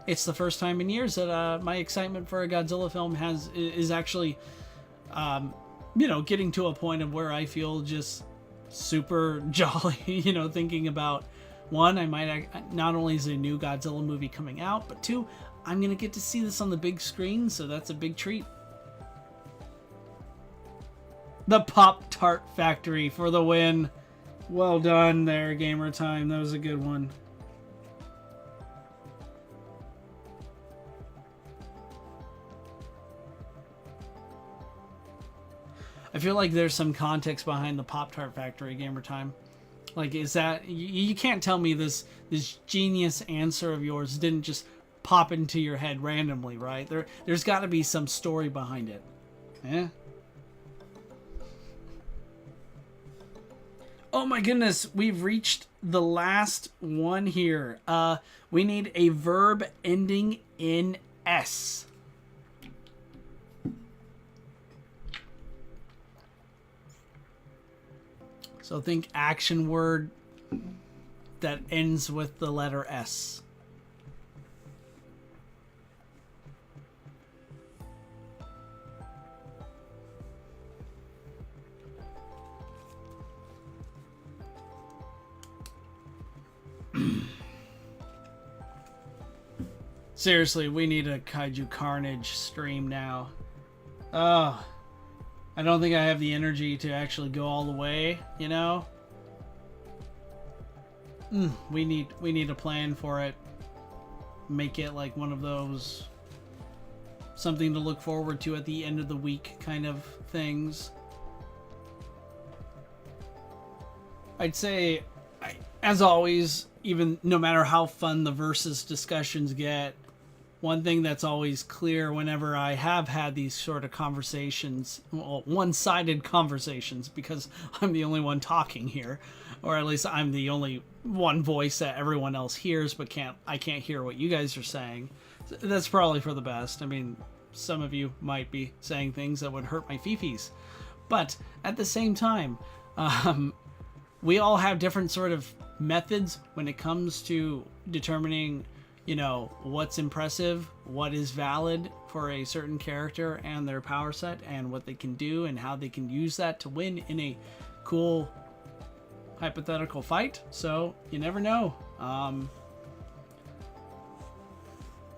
It's the first time in years that my excitement for a Godzilla film is actually, you know, getting to a point of where I feel just super jolly, you know, thinking about, one, I might, not only is a new Godzilla movie coming out, but two, I'm going to get to see this on the big screen, so that's a big treat. The Pop-Tart Factory for the win. Well done there, Gamer Time. That was a good one. I feel like there's some context behind the Pop-Tart Factory, Gamer Time. Like, is that... You can't tell me this genius answer of yours didn't just pop into your head randomly, right? There's got to be some story behind it. Yeah? Oh my goodness, we've reached the last one here. We need a verb ending in S. So think action word that ends with the letter S. Seriously, we need a Kaiju Carnage stream now. Oh, I don't think I have the energy to actually go all the way, you know? We need a plan for it. Make it like one of those something to look forward to at the end of the week kind of things. I'd say, as always, even no matter how fun the versus discussions get, one thing that's always clear whenever I have had these sort of conversations, well, one-sided conversations, because I'm the only one talking here, or at least I'm the only one voice that everyone else hears, but I can't hear what you guys are saying. That's probably for the best. I mean, some of you might be saying things that would hurt my fifis, but at the same time, we all have different sort of methods when it comes to determining, you know, what's impressive, what is valid for a certain character and their power set, and what they can do and how they can use that to win in a cool hypothetical fight. So you never know.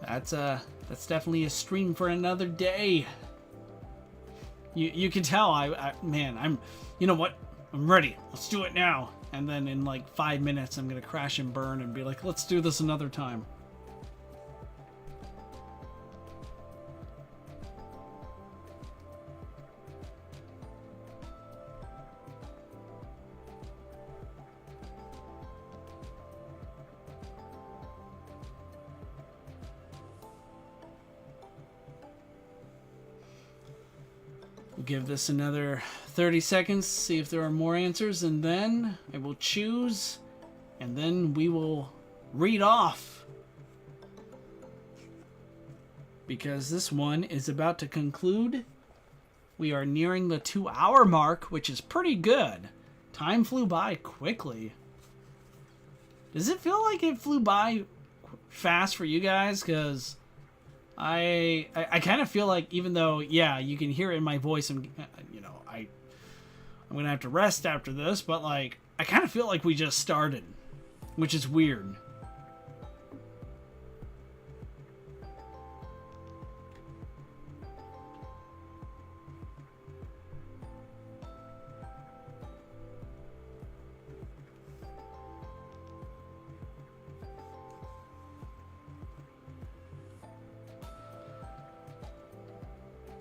That's definitely a stream for another day. You can tell man, I'm, you know what? I'm ready. Let's do it now. And then in like 5 minutes, I'm gonna crash and burn and be like, let's do this another time. We'll give this another 30 seconds, see if there are more answers, and then I will choose, and then we will read off. Because this one is about to conclude. We are nearing the 2-hour mark, which is pretty good. Time flew by quickly. Does it feel like it flew by fast for you guys? Because I kind of feel like, even though, yeah, you can hear it in my voice, and I'm gonna have to rest after this, but like, I kind of feel like we just started, which is weird.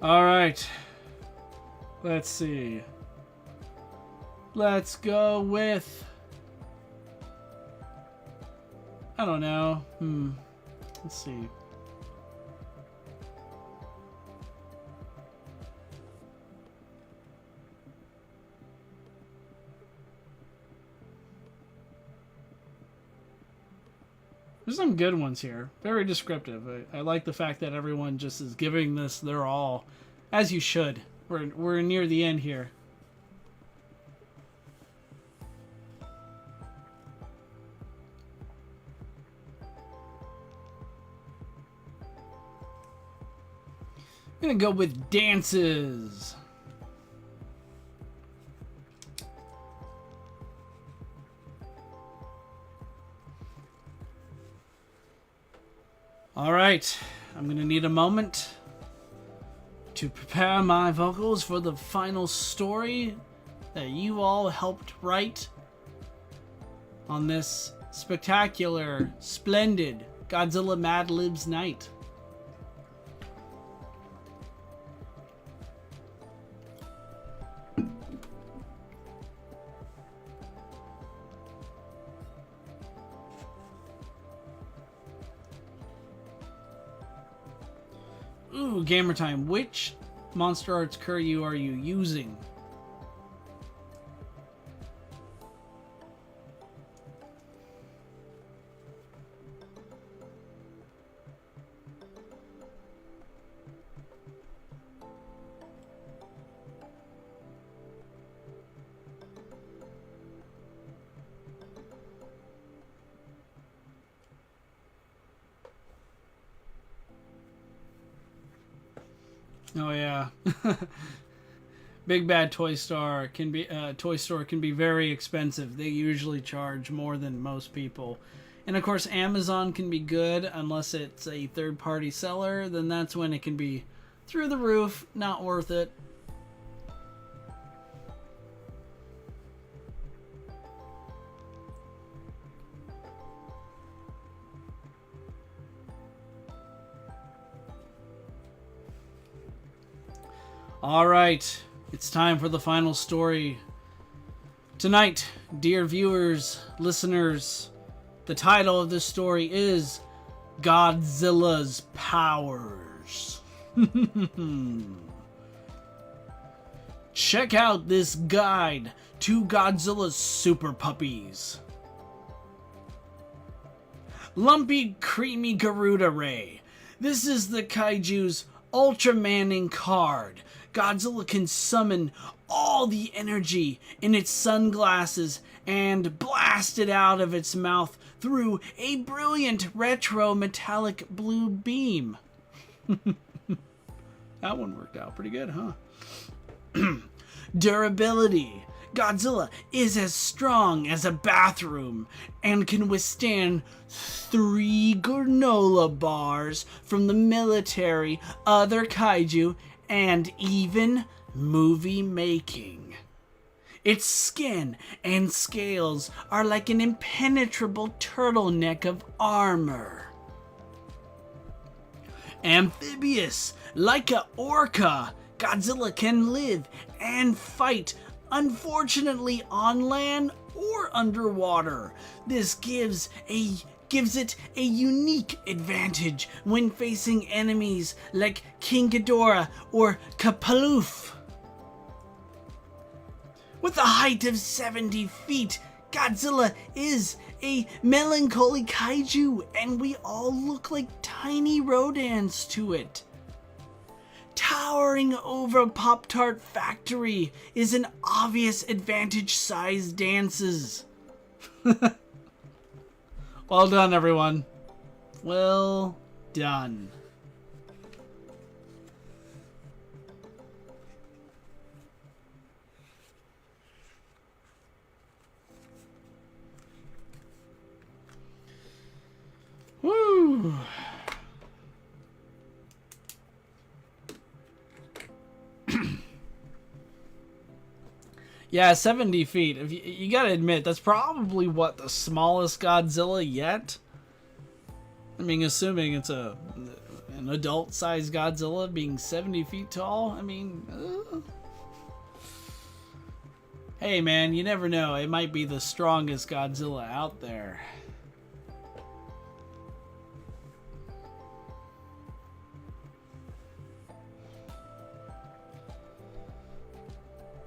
All right. Let's see. Let's go with... I don't know. Let's see. There's some good ones here. Very descriptive. I like the fact that everyone just is giving this their all, as you should. We're near the end here. I'm gonna go with dances. All right, I'm gonna need a moment to prepare my vocals for the final story that you all helped write on this spectacular, splendid Godzilla Mad Libs night. Ooh, gamer time. Which Monster Arts Curyu are you using? Oh yeah. Big Bad Toy Store can be very expensive. They usually charge more than most people. And of course Amazon can be good unless it's a third-party seller, then that's when it can be through the roof, not worth it. All right, it's time for the final story. Tonight, dear viewers, listeners, the title of this story is Godzilla's Powers. Check out this guide to Godzilla's super puppies. Lumpy, creamy Garuda Ray. This is the kaiju's Ultra Manning card. Godzilla can summon all the energy in its sunglasses and blast it out of its mouth through a brilliant retro metallic blue beam. That one worked out pretty good, huh? Durability. Godzilla is as strong as a bathroom and can withstand 3 granola bars from the military, other kaiju, and even movie making. Its skin and scales are like an impenetrable turtleneck of armor. Amphibious, like a orca, Godzilla can live and fight, unfortunately on land or underwater. This gives it a unique advantage when facing enemies like King Ghidorah or Kapaloof. With a height of 70 feet, Godzilla is a melancholy kaiju, and we all look like tiny rodents to it. Towering over Pop-Tart Factory is an obvious advantage size dances. Well done, everyone. Well done. Yeah, 70 feet. If you gotta admit, that's probably what the smallest Godzilla yet. I mean, assuming it's an adult-sized Godzilla being 70 feet tall. I mean, hey man, you never know. It might be the strongest Godzilla out there.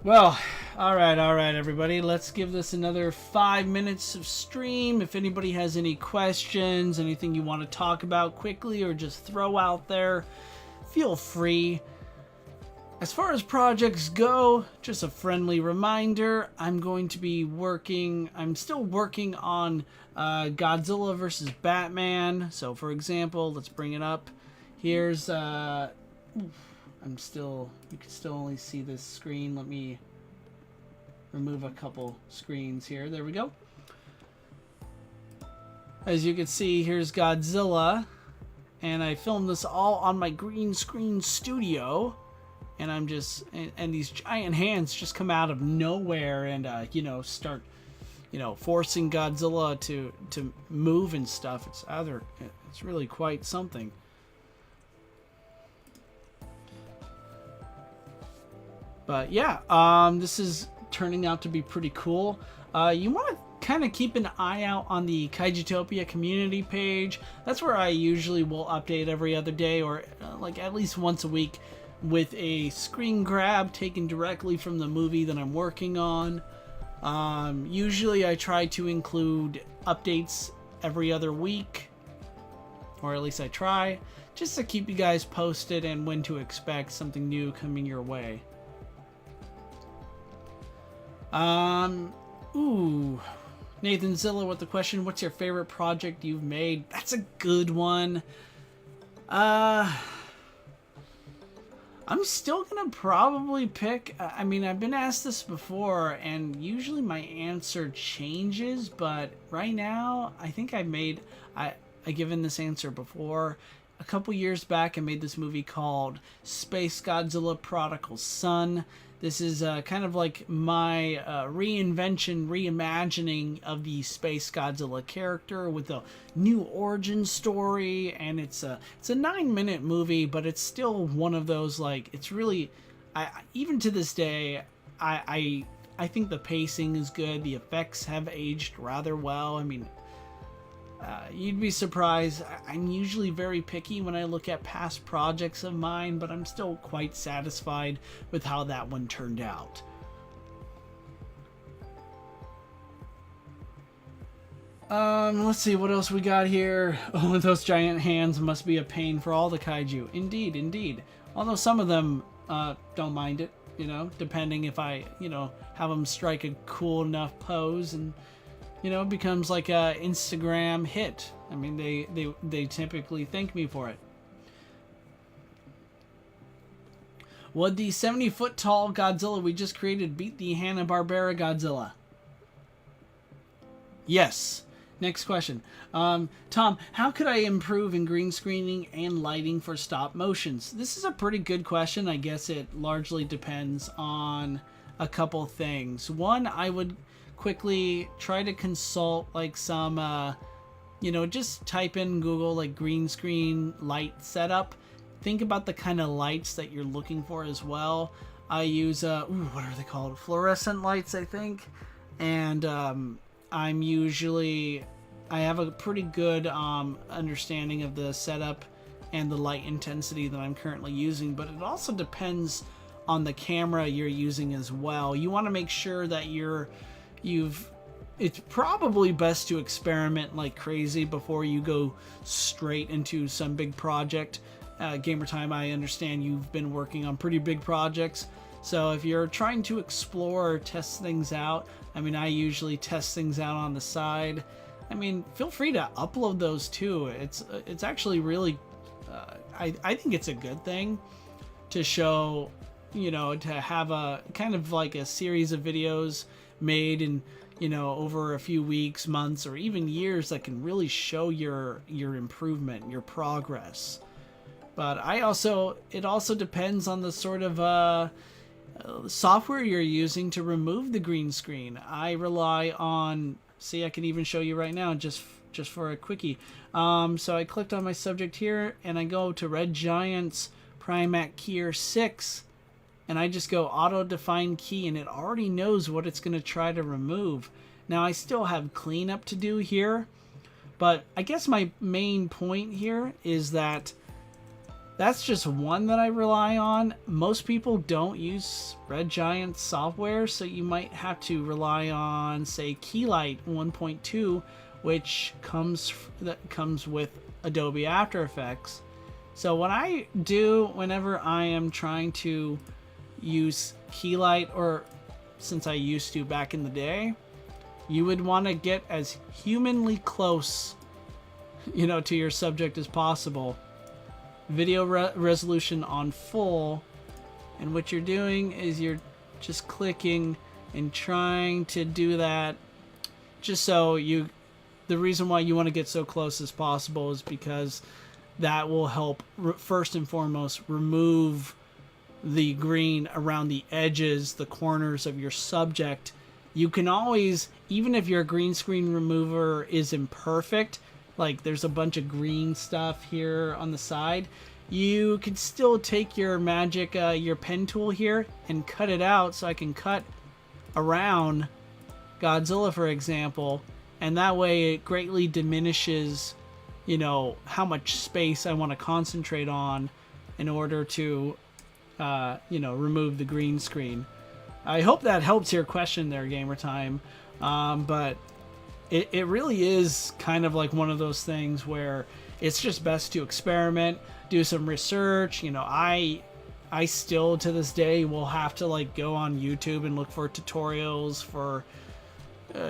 Well, all right, everybody. Let's give this another 5 minutes of stream. If anybody has any questions, anything you want to talk about quickly or just throw out there, feel free. As far as projects go, just a friendly reminder, I'm still working on Godzilla versus Batman. So, for example, let's bring it up. Here's... you can still only see this screen. Let me remove a couple screens here. There we go. As you can see, here's Godzilla. And I filmed this all on my green screen studio. And I'm just, and these giant hands just come out of nowhere and, start, forcing Godzilla to move and stuff. It's really quite something. But yeah, this is turning out to be pretty cool. You want to kind of keep an eye out on the Kaijutopia community page. That's where I usually will update every other day or like at least once a week with a screen grab taken directly from the movie that I'm working on. Usually I try to include updates every other week, or at least I try, just to keep you guys posted and when to expect something new coming your way. Nathan Zilla with the question, what's your favorite project you've made? That's a good one. I'm still gonna probably pick, I mean, I've been asked this before, and usually my answer changes, but right now, I think I given this answer before. A couple years back, I made this movie called Space Godzilla Prodigal Son. This is kind of like my reimagining of the Space Godzilla character with a new origin story, and it's a 9-minute movie, but it's still one of those, like, it's really, even to this day, I think the pacing is good. The effects have aged rather well. I mean, you'd be surprised. I'm usually very picky when I look at past projects of mine, but I'm still quite satisfied with how that one turned out. Let's see what else we got here. Oh, those giant hands must be a pain for all the kaiju. Indeed, indeed. Although some of them don't mind it, depending if I, have them strike a cool enough pose and it becomes like a Instagram hit. I mean, they typically thank me for it. Would the 70-foot tall Godzilla we just created beat the Hanna-Barbera Godzilla? Yes. Next question. Tom, how could I improve in green screening and lighting for stop motions? This is a pretty good question. I guess it largely depends on a couple things. One, I would quickly try to consult like some just type in Google like green screen light setup. Think about the kind of lights that you're looking for as well. I use what are they called, fluorescent lights, I think, and I have a pretty good understanding of the setup and the light intensity that I'm currently using, but it also depends on the camera you're using as well. You want to make sure that it's probably best to experiment like crazy before you go straight into some big project. Gamer Time, I understand you've been working on pretty big projects, so if you're trying to explore or test things out, I mean, I usually test things out on the side. I mean, feel free to upload those too. It's actually really I think it's a good thing to show, to have a kind of like a series of videos made in over a few weeks, months, or even years that can really show your improvement, your progress. But it also depends on the sort of software you're using to remove the green screen. I rely on, see, I can even show you right now just for a quickie. So I clicked on my subject here and I go to Red Giant's Primac Keyer 6 and I just go auto define key and it already knows what it's going to try to remove. Now I still have cleanup to do here, but I guess my main point here is that that's just one that I rely on. Most people don't use Red Giant software, so you might have to rely on, say, Keylight 1.2, which comes with Adobe After Effects. So what I do whenever I am trying to use Keylight, or since I used to back in the day, you would want to get as humanly close, you know, to your subject as possible. Video resolution on full, and what you're doing is you're just clicking and trying to do that just so you, the reason why you want to get so close as possible is because that will help first and foremost remove the green around the edges, the corners of your subject. You can always, even if your green screen remover is imperfect, like there's a bunch of green stuff here on the side, you can still take your magic, your pen tool here and cut it out. So I can cut around Godzilla, for example, and that way it greatly diminishes, you know, how much space I want to concentrate on in order to, you know, remove the green screen. I hope that helps your question there, Gamer Time. But it really is kind of like one of those things where it's just best to experiment, do some research. You know, I still to this day will have to like go on YouTube and look for tutorials for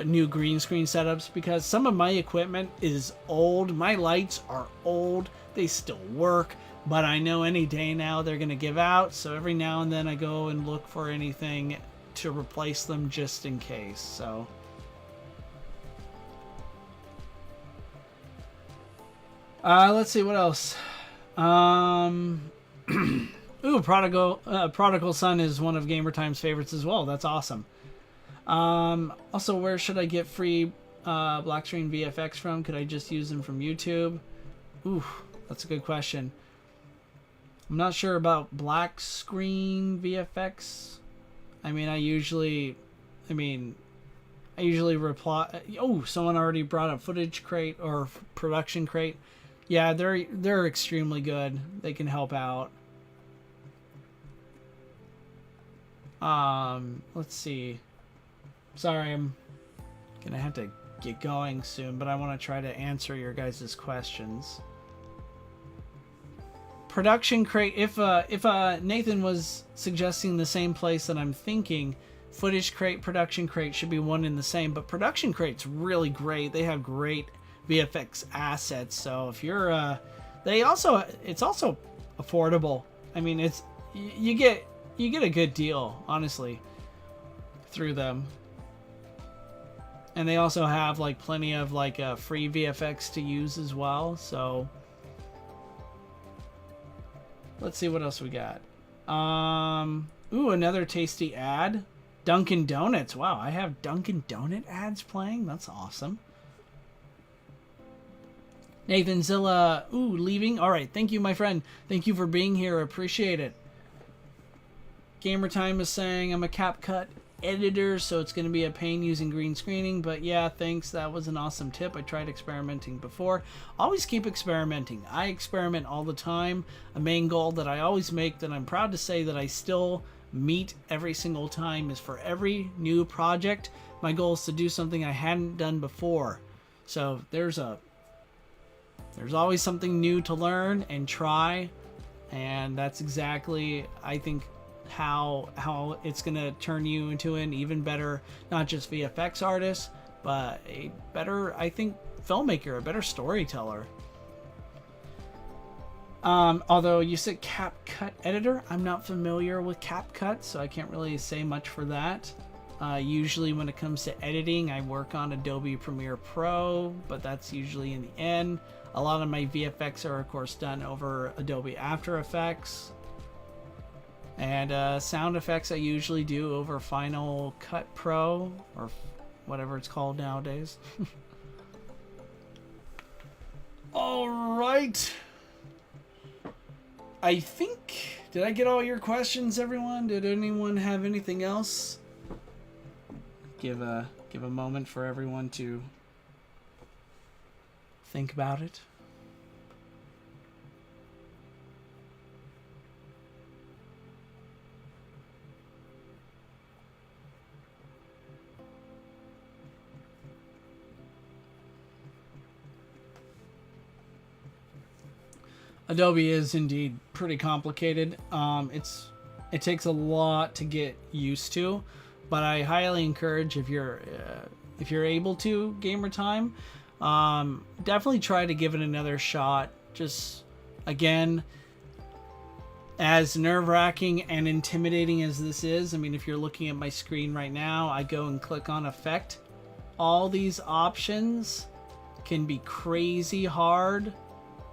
new green screen setups, because some of my equipment is old. My lights are old. They still work, but I know any day now they're going to give out. So every now and then I go and look for anything to replace them just in case. So let's see what else. Ooh, Prodigal Son is one of Gamer Time's favorites as well. That's awesome. Also, where should I get free black screen VFX from? Could I just use them from YouTube? Ooh, that's a good question. I'm not sure about black screen VFX. I mean, I usually reply. Oh, someone already brought up Footage Crate or Production Crate. Yeah, they're extremely good. They can help out. Let's see. Sorry, I'm gonna have to get going soon, but I want to try to answer your guys' questions. Production Crate, if Nathan was suggesting the same place that I'm thinking, Footage Crate, Production Crate should be one in the same, but Production Crate's really great. They have great VFX assets, so if you're it's also affordable. I mean, it's you get a good deal, honestly, through them. And they also have like plenty of like free VFX to use as well. So let's see what else we got. Ooh, another tasty ad. Dunkin' Donuts. Wow, I have Dunkin' Donut ads playing. That's awesome. Nathan Zilla, ooh, leaving. All right, thank you, my friend. Thank you for being here. Appreciate it. Gamer Time is saying I'm a CapCut editor, so it's going to be a pain using green screening, but yeah, thanks. That was an awesome tip. I tried experimenting before. Always keep experimenting. I experiment all the time. A main goal that I always make, that I'm proud to say that I still meet every single time, is for every new project, my goal is to do something I hadn't done before. So there's always something new to learn and try, and that's exactly, I think, how it's gonna turn you into an even better, not just VFX artist, but a better, I think, filmmaker, a better storyteller. Although you said CapCut editor, I'm not familiar with CapCut, so I can't really say much for that. Usually when it comes to editing, I work on Adobe Premiere Pro, but that's usually in the end. A lot of my VFX are, of course, done over Adobe After Effects. And sound effects I usually do over Final Cut Pro, or whatever it's called nowadays. All right. I think, did I get all your questions, everyone? Did anyone have anything else? Give a moment for everyone to think about it. Adobe is indeed pretty complicated. It takes a lot to get used to, but I highly encourage, if you're able to, gamer time, definitely try to give it another shot. Just, again, as nerve-wracking and intimidating as this is, I mean, if you're looking at my screen right now, I go and click on Effect. All these options can be crazy hard.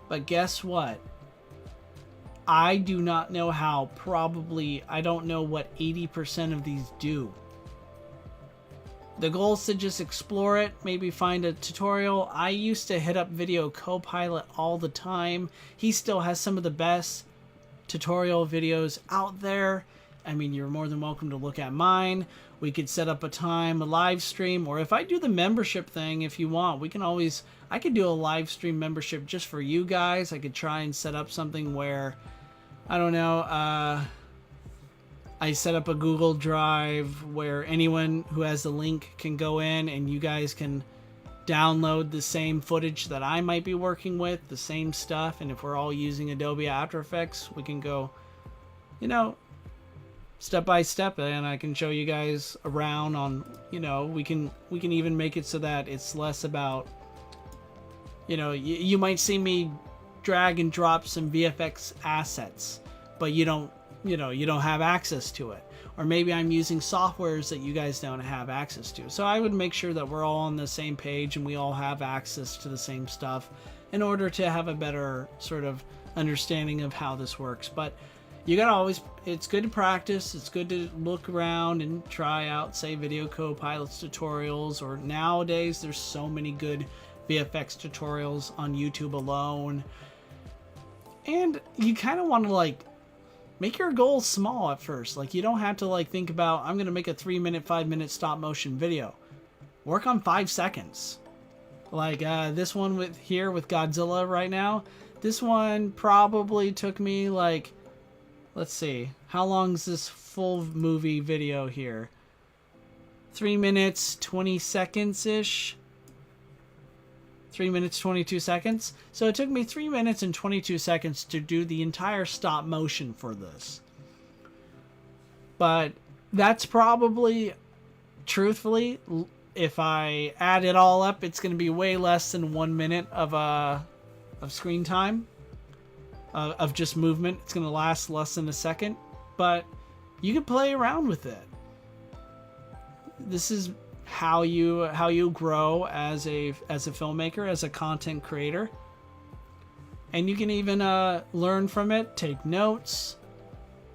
But guess what? I do not know how. Probably, I don't know what 80% of these do. The goal is to just explore it, maybe find a tutorial. I used to hit up Video Copilot all the time. He still has some of the best tutorial videos out there. I mean, you're more than welcome to look at mine. We could set up a time, a live stream, or if I do the membership thing, if you want, we can always, I could do a live stream membership just for you guys. I could try and set up something where, I don't know, I set up a Google Drive where anyone who has the link can go in and you guys can download the same footage that I might be working with, the same stuff. And if we're all using Adobe After Effects, we can go, you know, step by step, and I can show you guys around on, you know, we can even make it so that it's less about, you know, you might see me drag and drop some VFX assets, but you don't have access to it. Or maybe I'm using softwares that you guys don't have access to. So I would make sure that we're all on the same page and we all have access to the same stuff in order to have a better sort of understanding of how this works. But you gotta always, it's good to practice, it's good to look around and try out, say, Video Copilot's tutorials, or nowadays there's so many good VFX tutorials on YouTube alone. And you kind of want to, like, make your goals small at first. Like, you don't have to, like, think about, I'm gonna make a 3-minute, 5-minute stop motion video. Work on 5 seconds. Like this one with Godzilla right now. This one probably took me, like, let's see, how long is this full movie video here? 3 minutes, 20 seconds-ish. 3 minutes, 22 seconds. So it took me 3 minutes and 22 seconds to do the entire stop motion for this. But that's probably, truthfully, if I add it all up, it's going to be way less than 1 minute of screen time. Of just movement. It's going to last less than a second, but you can play around with it. This is how you grow as a filmmaker, as a content creator. And you can even learn from it, take notes,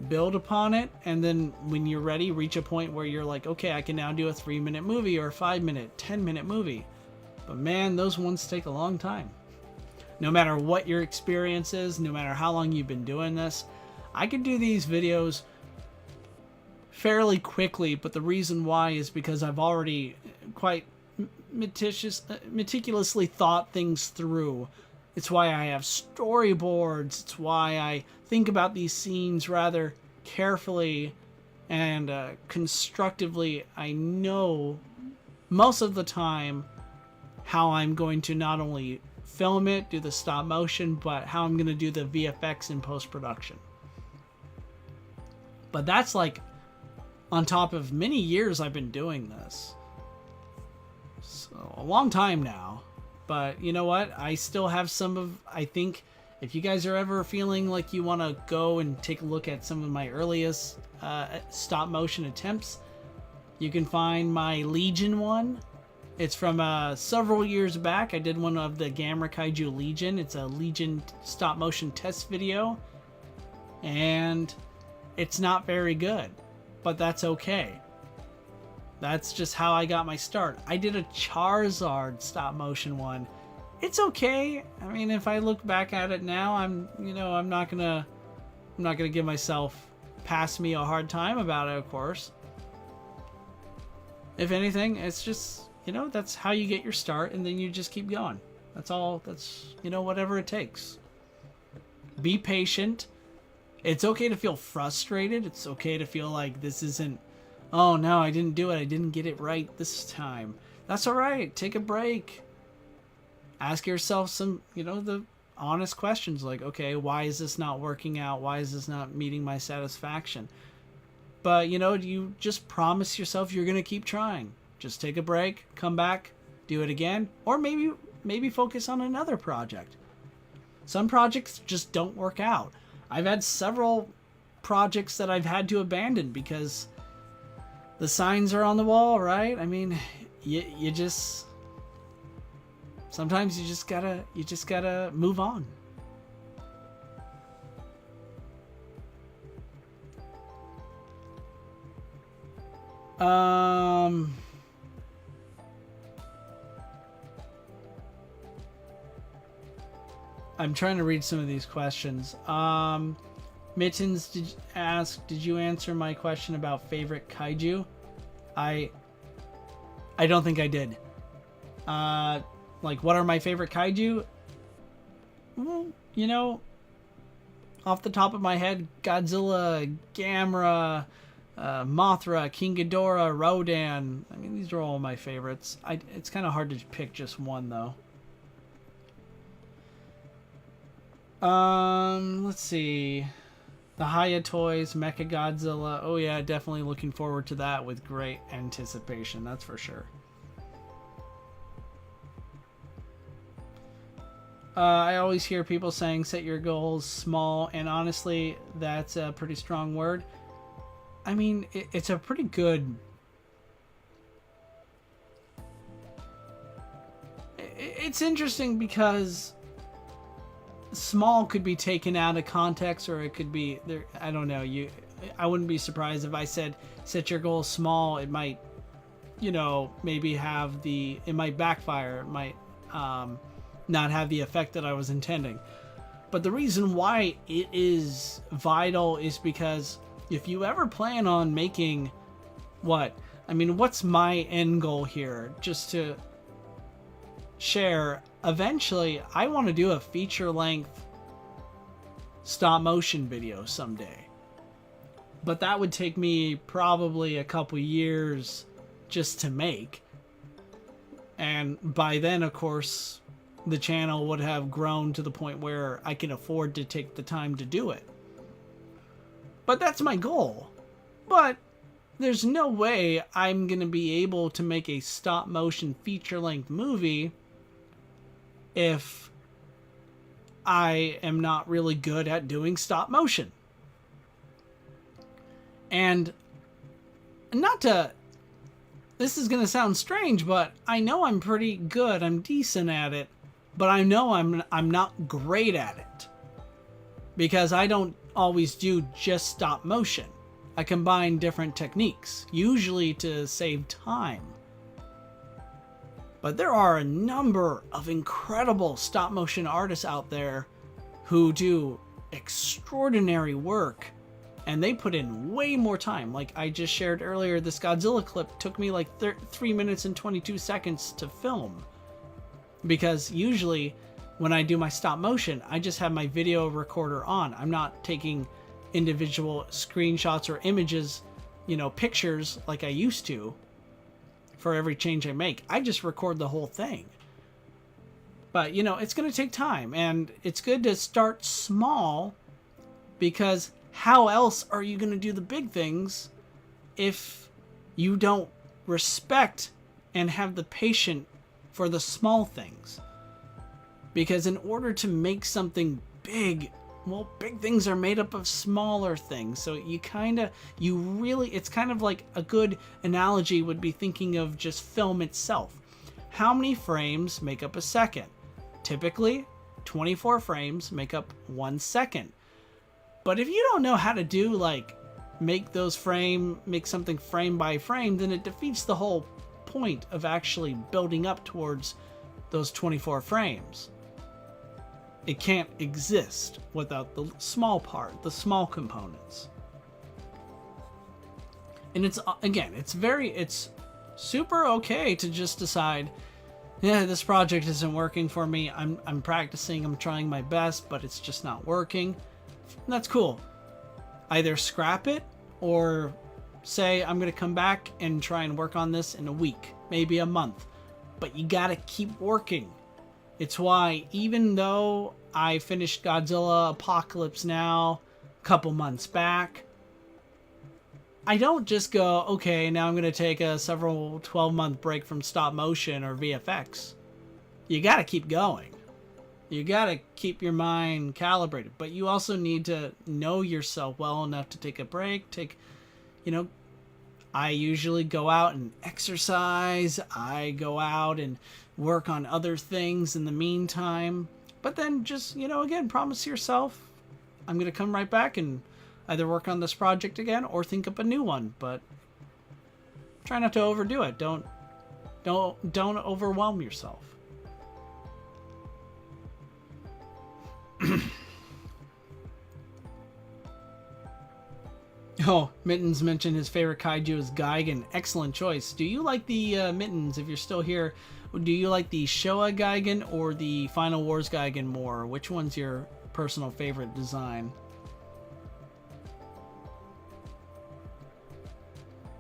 build upon it, and then when you're ready, reach a point where you're like, okay, I can now do a 3-minute movie or a 5-minute, 10-minute movie. But man, those ones take a long time. No matter what your experience is, no matter how long you've been doing this, I can do these videos fairly quickly, but the reason why is because I've already quite meticulously thought things through. It's why I have storyboards. It's why I think about these scenes rather carefully and constructively. I know most of the time how I'm going to not only film it, do the stop motion, but how I'm going to do the VFX in post-production. But that's like on top of many years I've been doing this. So a long time now. But you know what? I still have some of, I think, if you guys are ever feeling like you want to go and take a look at some of my earliest stop motion attempts, you can find my Legion one. It's from several years back. I did one of the Gamera Kaiju Legion. It's a Legion stop motion test video. And It's not very good, but that's okay. That's just how I got my start. I did a Charizard stop motion one. It's okay. I mean, if I look back at it now, I'm not gonna give myself pass me a hard time about it, of course. If anything, it's just, that's how you get your start, and then you just keep going. That's all. That's, whatever it takes. Be patient. It's okay to feel frustrated. It's okay to feel like this isn't, oh no, I didn't do it. I didn't get it right this time. That's all right. Take a break. Ask yourself some, the honest questions like, okay, why is this not working out? Why is this not meeting my satisfaction? But, you just promise yourself you're going to keep trying. Just take a break, come back, do it again, or maybe focus on another project. Some projects just don't work out. I've had several projects that I've had to abandon because the signs are on the wall, right? I mean, you just... Sometimes you just gotta move on. I'm trying to read some of these questions. Mittens did you answer my question about favorite kaiju? I don't think I did. Like, what are my favorite kaiju? Well, off the top of my head, Godzilla, Gamera, Mothra, King Ghidorah, Rodan. I mean, these are all my favorites. It's kind of hard to pick just one, though. Let's see. The Haya toys, Mecha Godzilla. Oh yeah, definitely looking forward to that with great anticipation. That's for sure. I always hear people saying set your goals small, and honestly, that's a pretty strong word. I mean, it's a pretty good... It's interesting because small could be taken out of context, or it could be... I don't know. I wouldn't be surprised if I said set your goals small. It might, maybe have the... It might backfire. It might... not have the effect that I was intending. But the reason why it is vital is because if you ever plan on making what's my end goal here? Just to share, eventually I want to do a feature-length stop motion video someday. But that would take me probably a couple years just to make. And by then, of course, the channel would have grown to the point where I can afford to take the time to do it. But that's my goal. But there's no way I'm going to be able to make a stop motion feature-length movie if I am not really good at doing stop motion. And this is going to sound strange, but I know I'm pretty good. I'm decent at it. But I know I'm not great at it. Because I don't always do just stop motion. I combine different techniques, usually to save time. But there are a number of incredible stop motion artists out there who do extraordinary work, and they put in way more time. Like I just shared earlier, this Godzilla clip took me like 3 minutes and 22 seconds to film. Because usually when I do my stop motion, I just have my video recorder on. I'm not taking individual screenshots or images, pictures like I used to for every change I make. I just record the whole thing. But, it's going to take time, and it's good to start small, because how else are you going to do the big things if you don't respect and have the patience for the small things? Because in order to make something big, well, big things are made up of smaller things. So it's kind of like a good analogy would be thinking of just film itself. How many frames make up a second? Typically, 24 frames make up 1 second. But if you don't know how to do like make something frame by frame, then it defeats the whole point of actually building up towards those 24 frames. It can't exist without the small part, the small components. And it's, again, it's super okay to just decide, yeah, this project isn't working for me. I'm practicing, I'm trying my best, but it's just not working. That's cool. Either scrap it or say, I'm going to come back and try and work on this in a week, maybe a month. But you got to keep working. It's why, even though I finished Godzilla Apocalypse Now a couple months back, I don't just go, okay, now I'm going to take a several 12-month break from stop motion or VFX. You got to keep going. You got to keep your mind calibrated. But you also need to know yourself well enough to take a break. I usually go out and exercise. I go out and work on other things in the meantime. But then just, again, promise yourself, I'm going to come right back and either work on this project again or think up a new one. But try not to overdo it. Don't overwhelm yourself. Oh, Mittens mentioned his favorite kaiju is Gigan. Excellent choice. Do you like the Mittens, if you're still here, do you like the Showa Gigan or the Final Wars Gigan more? Which one's your personal favorite design?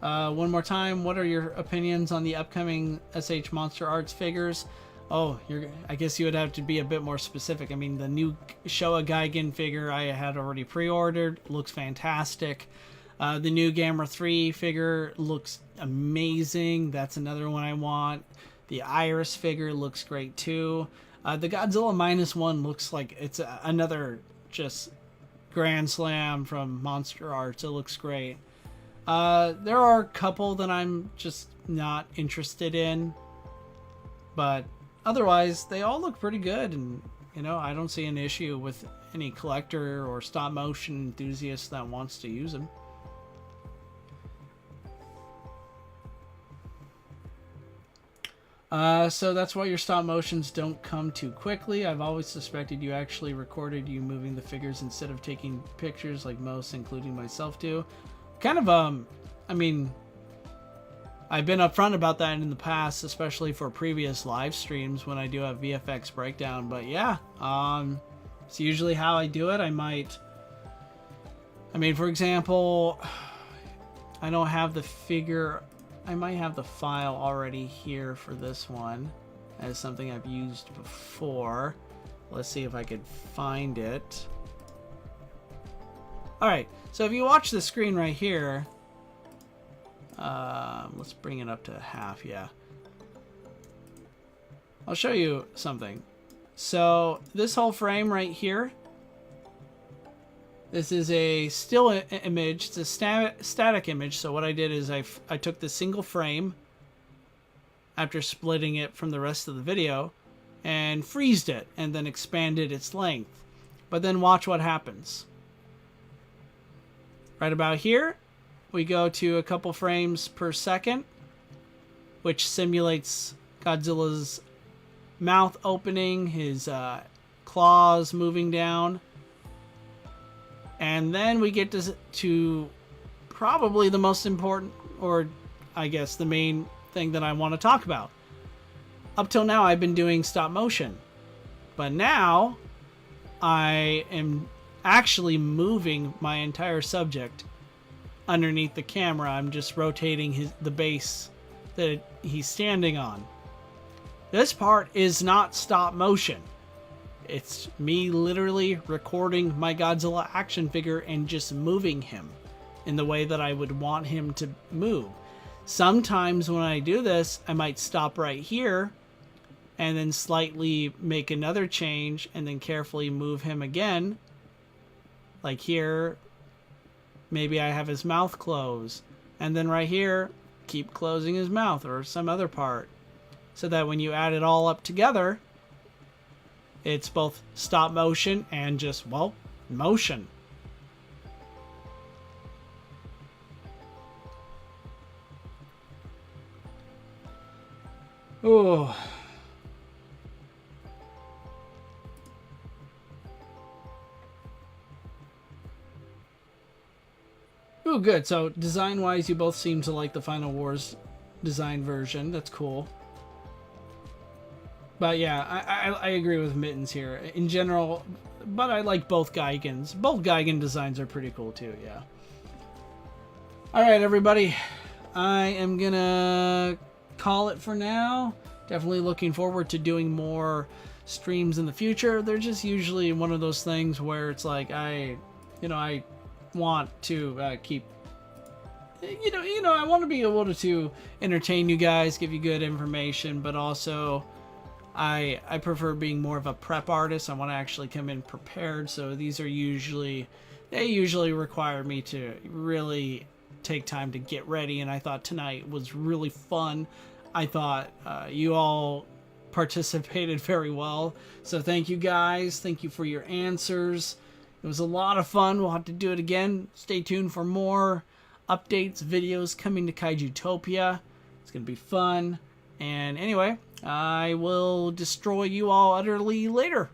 One more time, what are your opinions on the upcoming SH Monster Arts figures? Oh, I guess you would have to be a bit more specific. I mean, the new Showa Gigan figure I had already pre-ordered. Looks fantastic. The new Gamera 3 figure looks amazing. That's another one I want. The Iris figure looks great too. The Godzilla -1 looks like it's another just grand slam from Monster Arts. It looks great. There are a couple that I'm just not interested in, but otherwise they all look pretty good, and I don't see an issue with any collector or stop motion enthusiast that wants to use them. So that's why your stop motions don't come too quickly. I've always suspected you actually recorded you moving the figures instead of taking pictures like most, including myself, do. Kind of, I mean, I've been upfront about that in the past, especially for previous live streams when I do have VFX breakdown. But yeah, it's usually how I do it. For example, I don't have the figure. I might have the file already here for this one as something I've used before. Let's see if I could find it. Alright, so if you watch the screen right here, let's bring it up to half, yeah. I'll show you something. So this whole frame right here, this is a still image, it's a static image. So what I did is I took the single frame after splitting it from the rest of the video and freezed it and then expanded its length. But then watch what happens. Right about here, we go to a couple frames per second, which simulates Godzilla's mouth opening, his claws moving down. And then we get to probably the most important, or I guess the main thing that I want to talk about. Up till now, I've been doing stop motion. But now, I am actually moving my entire subject underneath the camera. I'm just rotating the base that he's standing on. This part is not stop motion. It's me literally recording my Godzilla action figure and just moving him in the way that I would want him to move. Sometimes when I do this, I might stop right here and then slightly make another change and then carefully move him again. Like here, maybe I have his mouth closed, and then right here, keep closing his mouth or some other part, so that when you add it all up together, it's both stop motion and just, well, motion. Oh. Ooh, good. So design-wise, you both seem to like the Final Wars design version. That's cool. But yeah, I agree with Mittens here. In general, but I like both Geigens. Both Geigen designs are pretty cool too, yeah. Alright, everybody. I am gonna call it for now. Definitely looking forward to doing more streams in the future. They're just usually one of those things where it's like I want to keep I want to be able to entertain you guys, give you good information, but also I prefer being more of a prep artist. I want to actually come in prepared, so these are usually require me to really take time to get ready, and I thought tonight was really fun. I thought you all participated very well, so thank you guys. Thank you for your answers. It was a lot of fun. We'll have to do it again. Stay tuned for more updates, videos coming to Kaijutopia. It's going to be fun. And anyway, I will destroy you all utterly later.